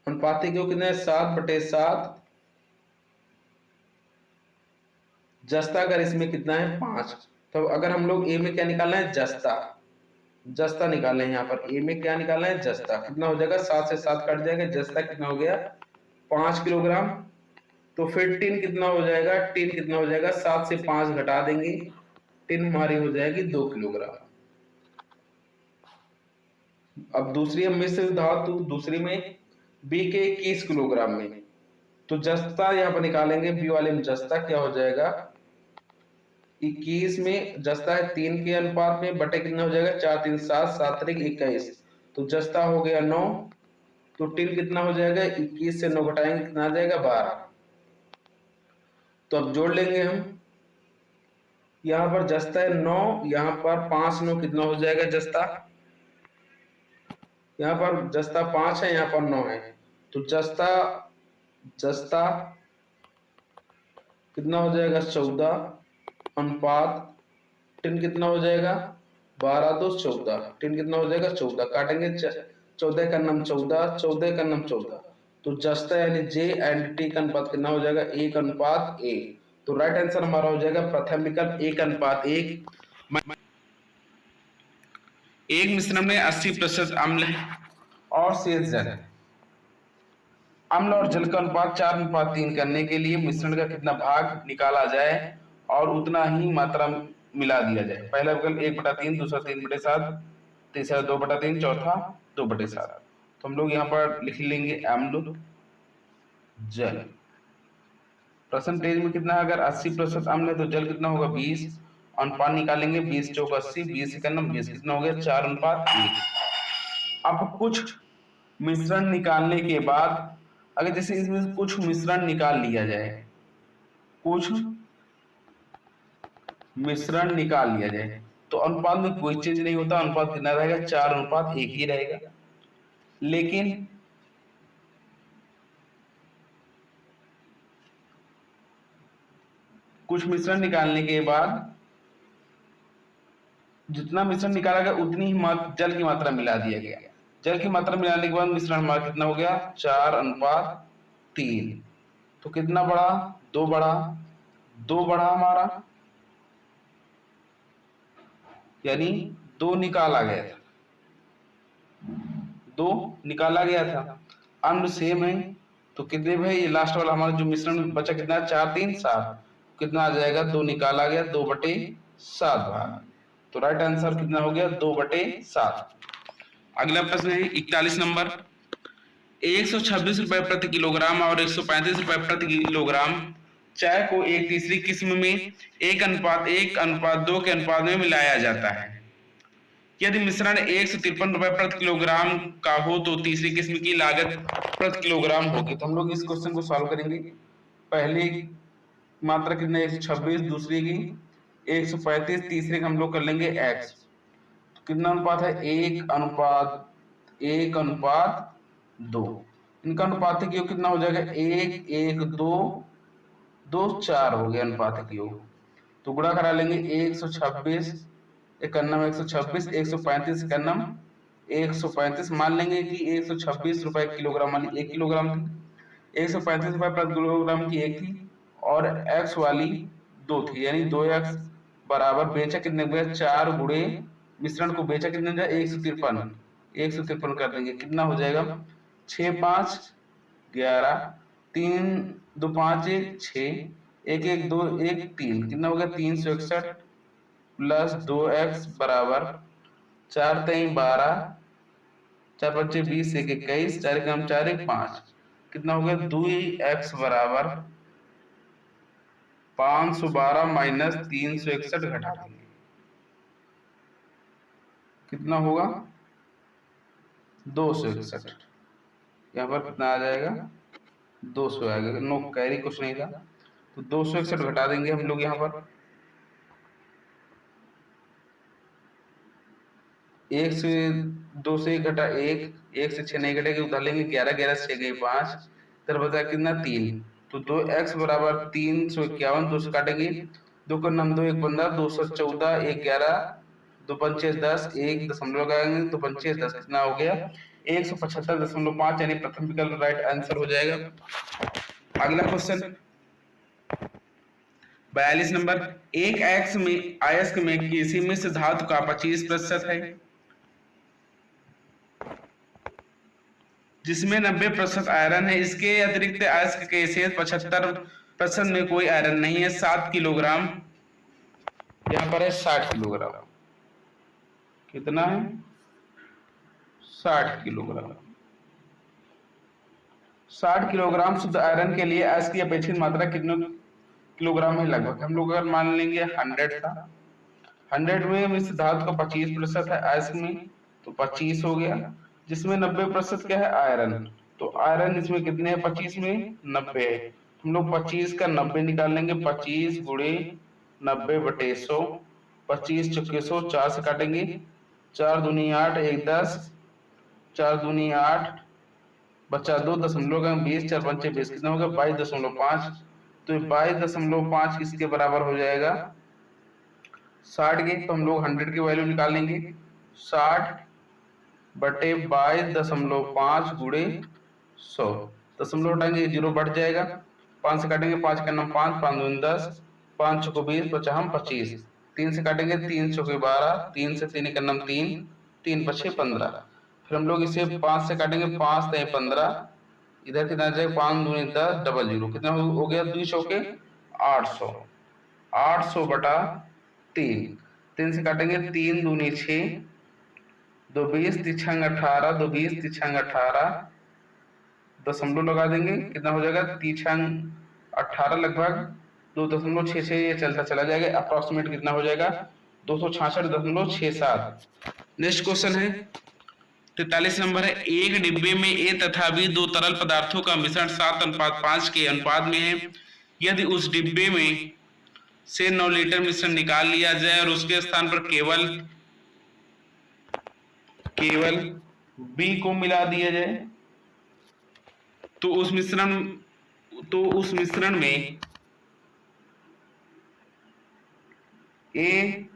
अनुपातिक क्यों कितना है? 7/7। जस्ता अगर इसमें कितना है? 5। तो अगर हम लोग ए में क्या निकालना है? जस्ता। जस्ता निकालना है यहाँ पर। ए में क्या निकालना है? जस्ता। कितना हो जाएगा? 7 से 7 कट जाएगा। जस्ता कितना हो गया? 5 किलोग्राम। तो फिर टिन कितना हो जाएगा? टिन कितना हो जाएगा? 7 से 5 घटा देंगे, टिन हमारी हो जाएगी 2 किलोग्राम। अब दूसरी हम मिश्र धातु, दूसरी में बी के 21 किलोग्राम में, तो जस्ता यहाँ पर निकालेंगे। बी वाले में जस्ता क्या हो जाएगा? 21 में जस्ता है 3 के अनुपात में, बटे कितना हो जाएगा? 4 3 7, 7 3 21। तो जस्ता हो गया 9। तो टिन कितना हो जाएगा? 21 से 9 घटाएंगे, कितना आ जाएगा? 12। तो अब जोड़ लेंगे हम। यहाँ पर जस्ता है 9, यहाँ पर 5 9 कितना हो जाएगा? जस्ता यहाँ पर जस्ता 5 है, यहाँ पर 9 है। तो जस्ता जस्ता कितना हो जाएगा? 14 अनुपात टिन कितना हो जाएगा? 12 2 14। टिन कितना हो जाएगा? 14। काटेंगे 14 का नाम 14, 14 का नाम 14। तो जस्ता यानी जे एंड टी का अनुपात कितना हो जाएगा? 1:1। तो राइट आंसर हमारा हो जाएगा प्रथम विकल्प 1:1। एक मिश्रण में 80% अम्ल और शेष जल। अम्ल और जल का अनुपात 4:3 करने के लिए मिश्रण का कितना भाग निकाला जाए और उतना ही मात्रा मिला दिया जाए? पहला विकल्प 1/3, दूसरा 3/7, तीसरा 2/3, चौथा 2/7। तो हम लोग यहाँ पर लिख लेंगे अम्ल जल। परसेंटेज में कितना है? अगर 80% अम्ल है तो जल कितना होगा? 20। अनुपात निकालेंगे, 20 चौक 80, 20 का नाम 20, कितना हो गया? 4:1। अब कुछ मिश्रण निकालने के बाद, अगर जैसे इसमें कुछ मिश्रण निकाल लिया जाए, कुछ मिश्रण निकाल लिया जाए, तो अनुपात में कोई चेंज नहीं होता। अनुपात कितना रहेगा? 4:1 ही रहेगा। लेकिन कुछ मिश्रण निकालने के बाद जितना मिश्रण निकाला गया उतनी ही जल की मात्रा मिला दिया गया। जल की मात्रा मिलाने के बाद मिश्रण हमारा कितना हो गया? 4:3। तो कितना बढ़ा? 2 बढ़ा। 2 बढ़ा हमारा, यानी 2 निकाला गया था। 2 निकाला गया था। अम्ल सेम है, तो कितने भाई? ये लास्ट वाला हमारा जो मिश्रण बचा कितना है? 4 3 7। कितना आ जाएगा? 2 निकाला गया, 2/7 भाग। तो राइट आंसर कितना हो गया? 2/7। अगला प्रश्न है 41 नंबर। 126 रुपए प्रति किलोग्राम और 135 रुपए प्रति किलोग्राम चाय को एक तीसरी किस्म में 1:1:2 के अनुपात में मिलाया जाता है। यदि मिश्रण 153 रुपए प्रति किलोग्राम का हो तो तीसरी किस्म की लागत प्रति किलोग्राम होगी। तो हम लोग इस क्वेश्चन को सॉल्व करेंगे। पहली मात्रा कितने? 126, दूसरी की 135, तीसरे का हम लोग कर लेंगे x। तो कितना अनुपात है? 1:1:2। इनका अनुपातिक योग कितना हो जाएगा? 1:1:2, 2 4 हो गया अनुपातिक योग। तो गुणा करा लेंगे। 126 1 126, 135 135। मान लेंगे कि 126 रुपए किलोग्राम वाली 1 किलोग्राम थी, 135 रुपए प्रति किलोग्राम की 1 थी, और x वाली 2 थी, यानी 2x बराबर बेचा कितने में? 4 गुणे मिश्रण को बेचा कितने में? 153। 153 कर देंगे, कितना हो जाएगा? 6 5 11, 3 2 5 6, 1 1 2 1 3, कितना हो गया? 361 प्लस 2x बराबर 4 3 12, 4 5 20, 1 21, 4 1 4 1 5। कितना हो गया? 2x बराबर 512 माइनस 361 घटा देंगे, कितना होगा? 261। यहाँ पर कितना आ जाएगा? 200 आएगा। नो कैरी कुछ नहीं था, तो 261 घटा देंगे हम लोग यहाँ पर। एक से 2 से 1 घटा 1, 1 से 6 नहीं घटेगी, उधर लेंगे 11, 11 से 6 गई 5, इधर बचा कितना 3। तो 2x बराबर 351, 2 से काटेंगे, 2 का नाम 2 1 15, 214, 1 11, 2 पंचे 10, 1 दशमलव लगाएंगे तो पंचे 10, कितना हो गया 175.5, यानी प्रथम विकल्प राइट आंसर हो जाएगा। अगला क्वेश्चन 42 नंबर, एक एक्स में अयस्क में किसी मिश्र धातु का 25% है जिसमें 90% आयरन है, इसके अतिरिक्त अयस्क के शेष 75% में कोई आयरन नहीं है, 7 किलोग्राम, यहाँ पर है 60 किलोग्राम, कितना है 60 किलोग्राम। 60 किलोग्राम शुद्ध आयरन के लिए अयस्क की अपेक्षित मात्रा कितने किलोग्राम है लगभग, हम लोग अगर मान लेंगे 100 था, 100 में मिश्र धातु का 25% है अयस्क में, तो 25 हो गया, जिसमें 90% क्या है आयरन, तो आयरन इसमें कितने हैं 25 में 90 है, हम लोग 25 का 90 निकाल लेंगे, 25 गुणे 90/100, 25 चौके 100, 4 से काटेंगे, 4 दूनी 8, 1 10, 4 दूनी 8, बचा 2 दशमलव का 20, 4 पंचे 20, कितना होगा 22.5, तो 22.5 इसके बराबर हो जाएगा 60 के, तो हम लोग 100 की वैल्यू निकाल लेंगे, 60/22.5 गुणे 100, दशमलव हटाएंगे 0 बढ़ जाएगा, 5 से काटेंगे, 5 का नाम 5, 5 दूनी 10, 5 चौको 20, बचा हम 25, 3 से काटेंगे, 3 चौके 12, 3 से 3 का नाम 3, 3 पछे 15, फिर हम लोग इसे 5 से काटेंगे, 5 तय 15, इधर कितना जाएगा 5 दूनी 10, डबल 0, कितना हो गया 2 चौके 800, 800 बटा 3, 3 से काटेंगे, 3 दूनी 6, 2 20, 3 18, 2 20, 3 18, दशमलव लगा देंगे, कितना हो जाएगा 3 18 लगभग 2.66, ये चलता चला जाएगा, अप्रोक्सीमेट कितना हो जाएगा 266.67। नेक्स्ट क्वेश्चन है 43 नंबर है, एक डिब्बे में ए तथा बी दो तरल पदार्थों का मिश्रण 7:5 के अनुपात में है, यदि उस डिब्बे में से 9 लीटर मिश्रण निकाल लिया जाए और उसके स्थान पर केवल बी को मिला दिया जाए, तो उस मिश्रण में ए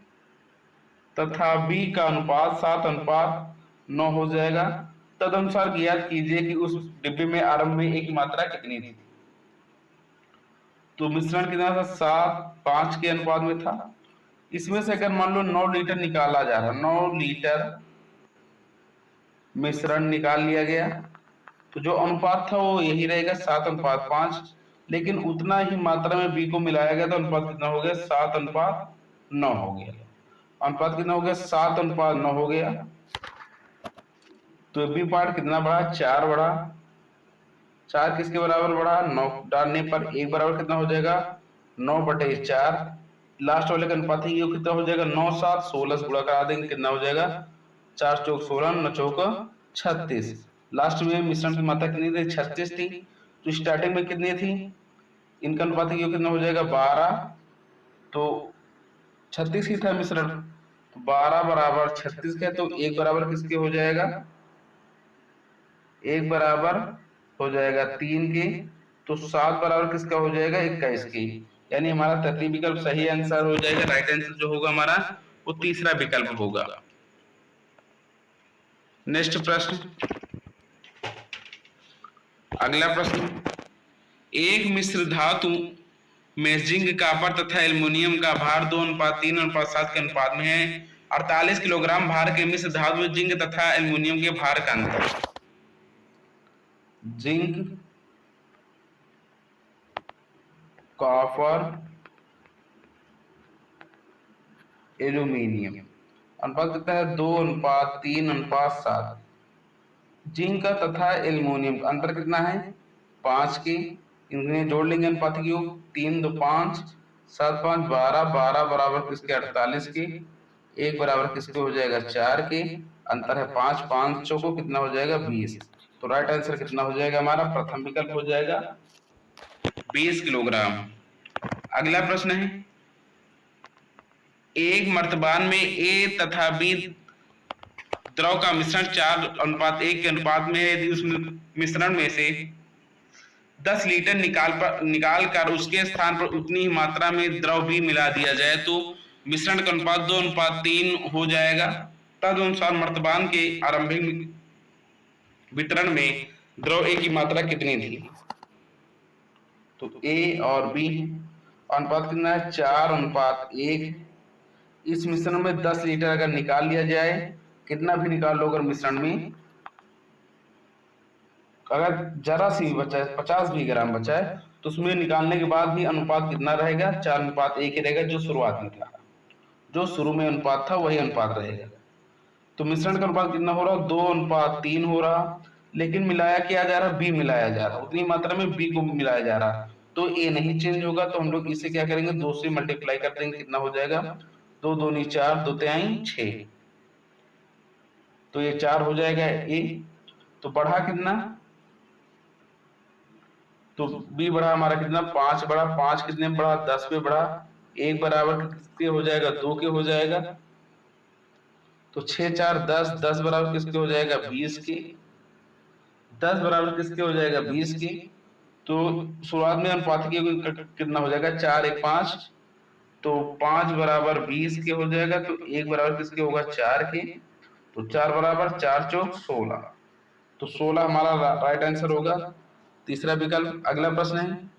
तथा बी का अनुपात 7:9 हो जाएगा। तदनुसार ज्ञात कीजिए कि उस डिब्बे में आरंभ में ए की मात्रा कितनी थी। तो मिश्रण कितना था 7:5 के अनुपात में था, इसमें से अगर मान लो 9 लीटर निकाला जा रहा, 9 लीटर मिश्रण निकाल लिया गया, तो जो अनुपात था वो यही रहेगा 7:5, लेकिन उतना ही मात्रा में बी को मिलाया गया तो अनुपात कितना हो गया 7:9 हो गया। अनुपात कितना हो गया 7:9 हो गया, तो बी पार्ट कितना बढ़ा 4 बढ़ा, 4 किसके बराबर बढ़ा 9 डालने पर 1 बराबर कितना हो जाएगा 9/4, लास्ट वाले का अनुपात है ये कितना हो जाएगा 9 7 16 से गुणा करा देंगे, कितना हो जाएगा 4 चौक 16, 9 चौक 36, लास्ट में मिश्रण की मात्रा कितनी थी 36 थी, तो स्टार्टिंग में कितनी थी, इनका अनुपात ये कितना हो जाएगा 12, तो 36 ही था मिश्रण, तो 12 बराबर 36 का, तो 1 बराबर किसके हो जाएगा 1 बराबर हो जाएगा 3 के, तो 7 बराबर किसका हो जाएगा 21 की, यानी हमारा तृतीय विकल्प सही आंसर हो जाएगा। राइट आंसर जो होगा हमारा वो तीसरा विकल्प होगा। नेक्स्ट प्रश्न, अगला प्रश्न, एक मिश्र धातु में जिंक कॉपर तथा एल्युमिनियम का भार 2:3:7 के अनुपात में है, 48 किलोग्राम भार के मिश्र धातु में जिंक तथा एल्युमिनियम के भार का अंतर। जिंक कॉपर एल्युमिनियम अनुपात कितना है 2:3:7, जिंक तथा एल्युमिनियम का अंतर कितना है 5 के, इन्हें जोड़ लेंगे अनुपात की 3 2 5 7 5 12, 12 बराबर किसके 48 के, 1 बराबर किसके हो जाएगा 4 के, अंतर है 5, 5 चौको कितना हो जाएगा 20, तो राइट आंसर कितना हो जाएगा हमारा प्रथम विकल्प हो जाएगा 20 किलोग्राम। अगला प्रश्न है, एक मर्तबान में ए तथा बी द्रव का मिश्रण 4:1 के अनुपात में है। यदि उस मिश्रण में से 10 लीटर निकाल कर उसके स्थान पर उतनी ही मात्रा में द्रव भी मिला दिया जाए तो मिश्रण का अनुपात 2:3 हो जाएगा। तदनुसार मर्तबान के आरंभिक वितरण में द्रव ए की मात्रा कितनी थी? तो ए और बी अनुपात कितना है? 4:1। इस मिश्रण में 10 लीटर अगर निकाल लिया जाए, कितना भी निकाल लो अगर मिश्रण में, अगर जरा सी भी बचा है, 50 भी ग्राम बचा है, तो उसमें निकालने के बाद भी अनुपात कितना रहेगा? 4:1 ही रहेगा, जो शुरुआत में था, जो शुरू में अनुपात था वही अनुपात रहेगा। तो मिश्रण का अनुपात कितना हो रहा? 2:3 हो रहा, लेकिन मिलाया क्या जा रहा? बी मिलाया जा रहा, उतनी मात्रा में बी को मिलाया जा रहा, तो ए नहीं चेंज होगा। तो हम लोग इसे क्या करेंगे? 2 से मल्टीप्लाई कर देंगे, कितना हो जाएगा? 2 दूनी 4, 2 तिहाई 6, तो ये 4 हो जाएगा ए। तो बढ़ा कितना? तो बी बढ़ा हमारा कितना? 5 बढ़ा। 5 कितने बढ़ा? 10 पे बढ़ा। 1 बराबर किसके हो जाएगा? 2 के हो जाएगा। तो 6 4 10, 10 बराबर किसके हो जाएगा? 20 के। 10 बराबर किसके हो जाएगा? 20 के। तो शुरुआत में अनुपात कितना हो जाएगा? 4 1 5, तो 5 बराबर 20 के हो जाएगा। तो 1 बराबर किसके होगा? 4 के। तो 4 बराबर 4 चौक 16, तो 16 हमारा राइट आंसर होगा, तीसरा विकल्प। अगला प्रश्न है,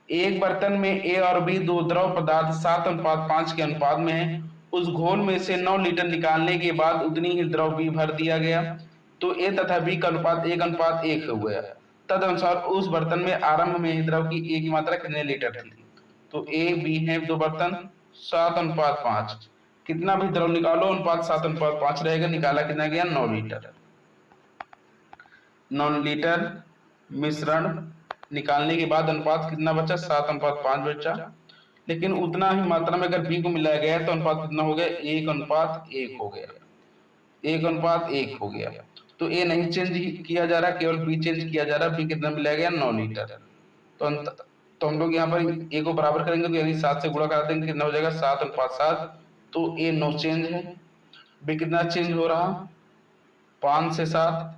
एक बर्तन में ए और बी दो द्रव पदार्थ 7:5 के अनुपात में है। उस घोल में से 9 लीटर निकालने के बाद उतनी ही द्रव बी भर दिया गया, तो ए तथा बी का अनुपात 1:1 हो गया। तदनुसार उस बर्तन में आरंभ में द्रव की ए की मात्रा कितने लीटर थी? तो ए बी है दो बर्तन, 7:5, कितना भी द्रव निकालो अनुपात 7:5 रहेगा। निकाला कितना गया? 9 लीटर। 9 लीटर मिश्रण निकालने के बाद अनुपात कितना बचा? 7:5 बचा, लेकिन उतना ही मात्रा में अगर बी को मिलाया गया है तो अनुपात कितना हो गया? 1:1 हो गया। 1:1 हो गया। तो ए नहीं चेंज किया जा रहा, केवल बी चेंज किया जा रहा। बी कितना मिलाया गया? 9 लीटर। तो हम लोग यहाँ पर ए को बराबर करेंगे, तो यानी 7 से गुणा कर देंगे, कितना हो जाएगा? 7:7। तो ए नो चेंज है। बी कितना चेंज हो रहा? 5 से 7,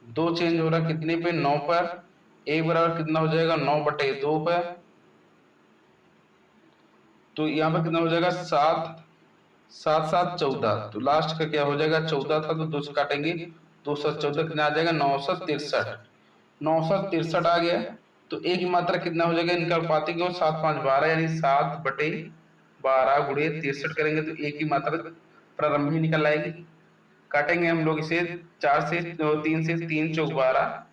2 चेंज हो रहा, कितने पे? 9 पर। ए बराबर कितना हो जाएगा? 9/2 पर। तो यहाँ पर कितना हो जाएगा? 7 7 7 14, तो लास्ट का क्या हो जाएगा? 14 था, तो 2 से काटेंगे, 2 7 14 कितना आ जाएगा? 963। 963 आ गया। तो ए की मात्रा कितना हो जाएगा? इनका पाती को 7 5 12, यानी 7/12 गुणे 63 करेंगे तो ए की मात्रा प्रारंभ ही निकल आएगी। काटेंगे हम लोग इसे 4 से 3 से, 3 चौक 12,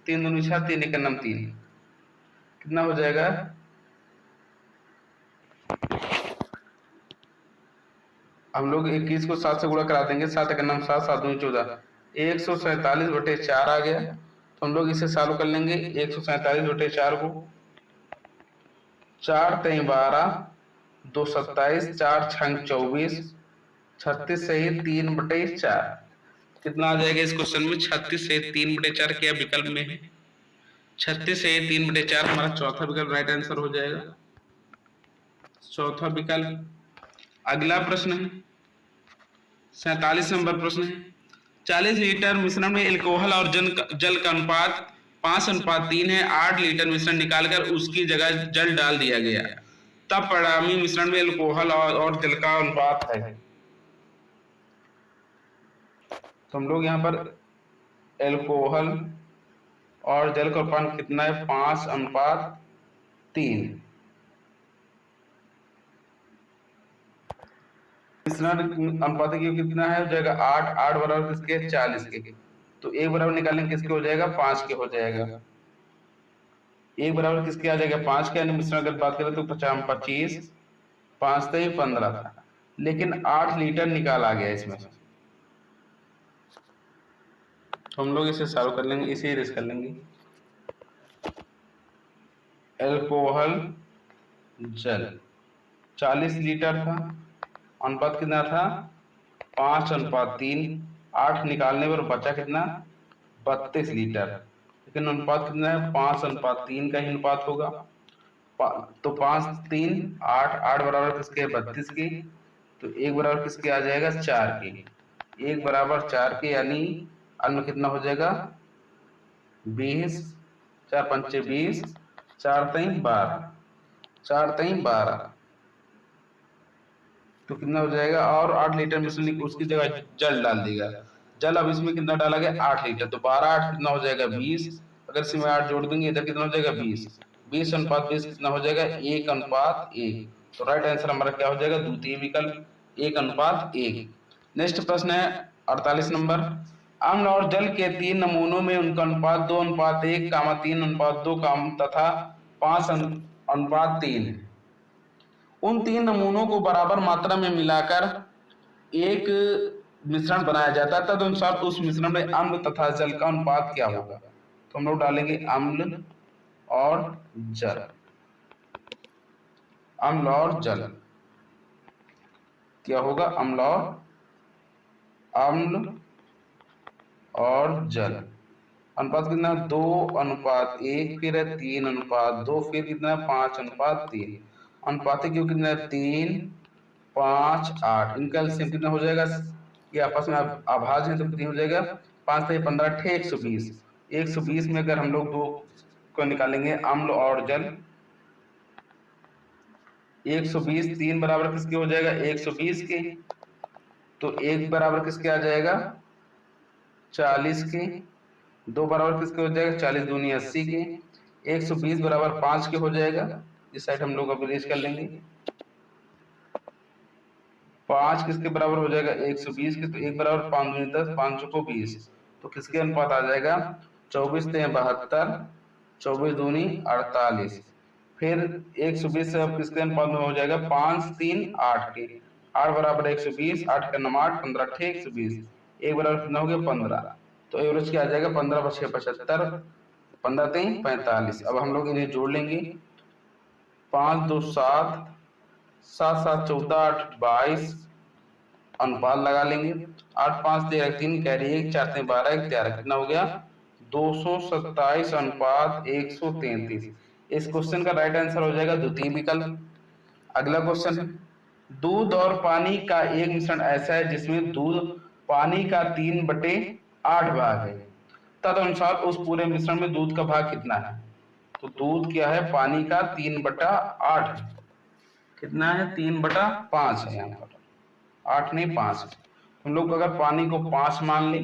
3 दूनी 6, 3 1 3, कितना हो जाएगा? हम लोग 21 को 7 से गुणा करा देंगे, 7 1 7, 7 दूनी 14, 147/4 आ गया। तो हम लोग इसे सॉल्व कर लेंगे। 147/4 को 4 3 12, 2 27, 4 6 24, 36 सही 3/4, कितना आ जाएगा इस क्वेश्चन में? 36 से 3/4 क्या विकल्प में है? 36 से 3/4 हमारा चौथा विकल्प राइट आंसर हो जाएगा, चौथा विकल्प। अगला प्रश्न है 47 नंबर प्रश्न है, 40 लीटर मिश्रण में एल्कोहल और जल का अनुपात 5:3 है। 8 लीटर मिश्रण निकालकर उसकी जगह जल डाल दिया गया, तब परिणामी मिश्रण में एल्कोहल और जल का अनुपात है। तो हम लोग यहाँ पर एल्कोहल और जल का अनुपात कितना है? 5:3। मिश्रण अनुपात कितना है? हो जाएगा 8। 8 बराबर किसके? 40 के। तो 1 बराबर निकालेंगे, किसके हो जाएगा? 5 के हो जाएगा। 1 बराबर किसके आ जाएगा? 5 के। यानी मिश्रण अगर बात करें तो 50 25, 5 3 15 था, लेकिन 8 लीटर निकाल आ गया इसमें। तो हम लोग इसे सॉल्व कर लेंगे, इसे रेस कर लेंगे। एल्कोहल जल 40 लीटर था, अनुपात कितना था? 5:3। 8 निकालने पर बचा कितना? 32 लीटर, लेकिन अनुपात कितना है? 5:3 का ही अनुपात होगा। तो 5 3 8, 8 बराबर किसके? 32 के। तो 1 बराबर किसके आ जाएगा? 4 के। 1 बराबर 4 के, यानी अल में कितना हो जाएगा 20, 4 पंचे 20, 4 3 12, 4 3 12, तो कितना हो जाएगा। और 8 लीटर मिश्रण उसकी जगह जल डाल देगा। जल अब इसमें कितना डाला गया 8 लीटर, तो 12 8 कितना हो जाएगा 20। अगर इसमें 8 जोड़ देंगे इधर कितना हो जाएगा 20, 20 अनुपात 20 कितना हो जाएगा 1 अनुपात 1। तो राइट आंसर हमारा क्या हो जाएगा द्वितीय विकल्प 1 अनुपात 1। नेक्स्ट प्रश्न है 48 नंबर। अम्ल और जल के 3 नमूनों में उनका अनुपात 2 अनुपात 1, 3 अनुपात 2 तथा 5 अनुपात 3 है। उन 3 नमूनों को बराबर मात्रा में मिलाकर एक मिश्रण बनाया जाता है, तदनुसार उस मिश्रण में अम्ल तथा जल का अनुपात क्या होगा। तो हम लोग डालेंगे अम्ल और जल, अम्ल और जल क्या होगा, अम्ल और जल अनुपात कितना 2 अनुपात 1, फिर है 3 अनुपात 2, फिर कितना 5 अनुपात 3। अनुपात क्यों कितना 3 5 8, इनका एलसीएम कितना हो जाएगा, ये आपस में अभाज्य है तो कितना हो जाएगा 5 से 15 120। 120 में अगर हम लोग दो को निकालेंगे अम्ल और जल, 120 3 बराबर किसके हो जाएगा 120 के, तो 1 बराबर किसके आ जाएगा 40 के, 2 बराबर किसके हो जाएगा 40 दूनी 80 के, 120 बराबर 5 के हो जाएगा। इस साइड हम लोग अभी रेज कर लेंगे, 5 किसके बराबर हो जाएगा 120 के, तो 1 बराबर 5 दूनी 10, 5 को 20, तो किसके अनुपात आ जाएगा 24 3 72, 24 दूनी 48। फिर 120 से अब किसके अनुपात में हो जाएगा 5 3 8 के, 8 बराबर 120, 8 का 9 8, 15 6 120, 1 बराबर कितना हो गया 15, तो एवरेज क्या आ जाएगा 15 × 6 75, 15 3 45। अब हम लोग इन्हें जोड़ लेंगे, 5 2 7, 7 7 14 8 22, अनुपात लगा लेंगे, 8 5 13 3 कैरी 1, 4 3 12 1 13, कितना हो गया 227 अनुपात 133। इस क्वेश्चन का राइट आंसर हो जाएगा द्वितीय विकल्प। अगला क्वेश्चन है, दूध और पानी का एक मिश्रण ऐसा है जिसमें दूध पानी का 3/8 भाग है, तदनुसार उस पूरे मिश्रण में दूध का भाग कितना है। तो दूध क्या है पानी का 3/8, कितना है 3/5 है, यहाँ पर 8 नहीं 5। हम लोग अगर पानी को 5 मान ले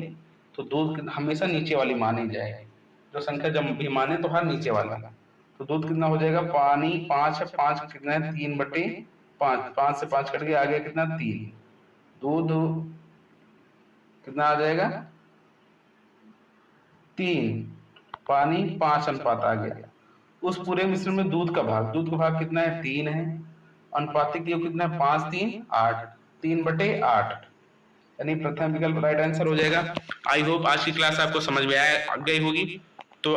तो दूध हमेशा नीचे वाली मानी जाएगी, जो संख्या जब भी माने तो हर नीचे वाला। तो दूध कितना हो जाएगा, पानी 5 है, 5 कितना है 3/5, 5 से 5 कट के आ गया कितना 3, दूध कितना आ जाएगा 3, पानी 5 अनुपात आ गया। उस पूरे मिश्रण में दूध का भाग कितना है 3 है, अनुपातिक योग कितना है 5 3 8, 3/8, यानी प्रथम विकल्प राइट आंसर हो जाएगा। आई होप आज की क्लास आपको समझ में आ गई होगी। तो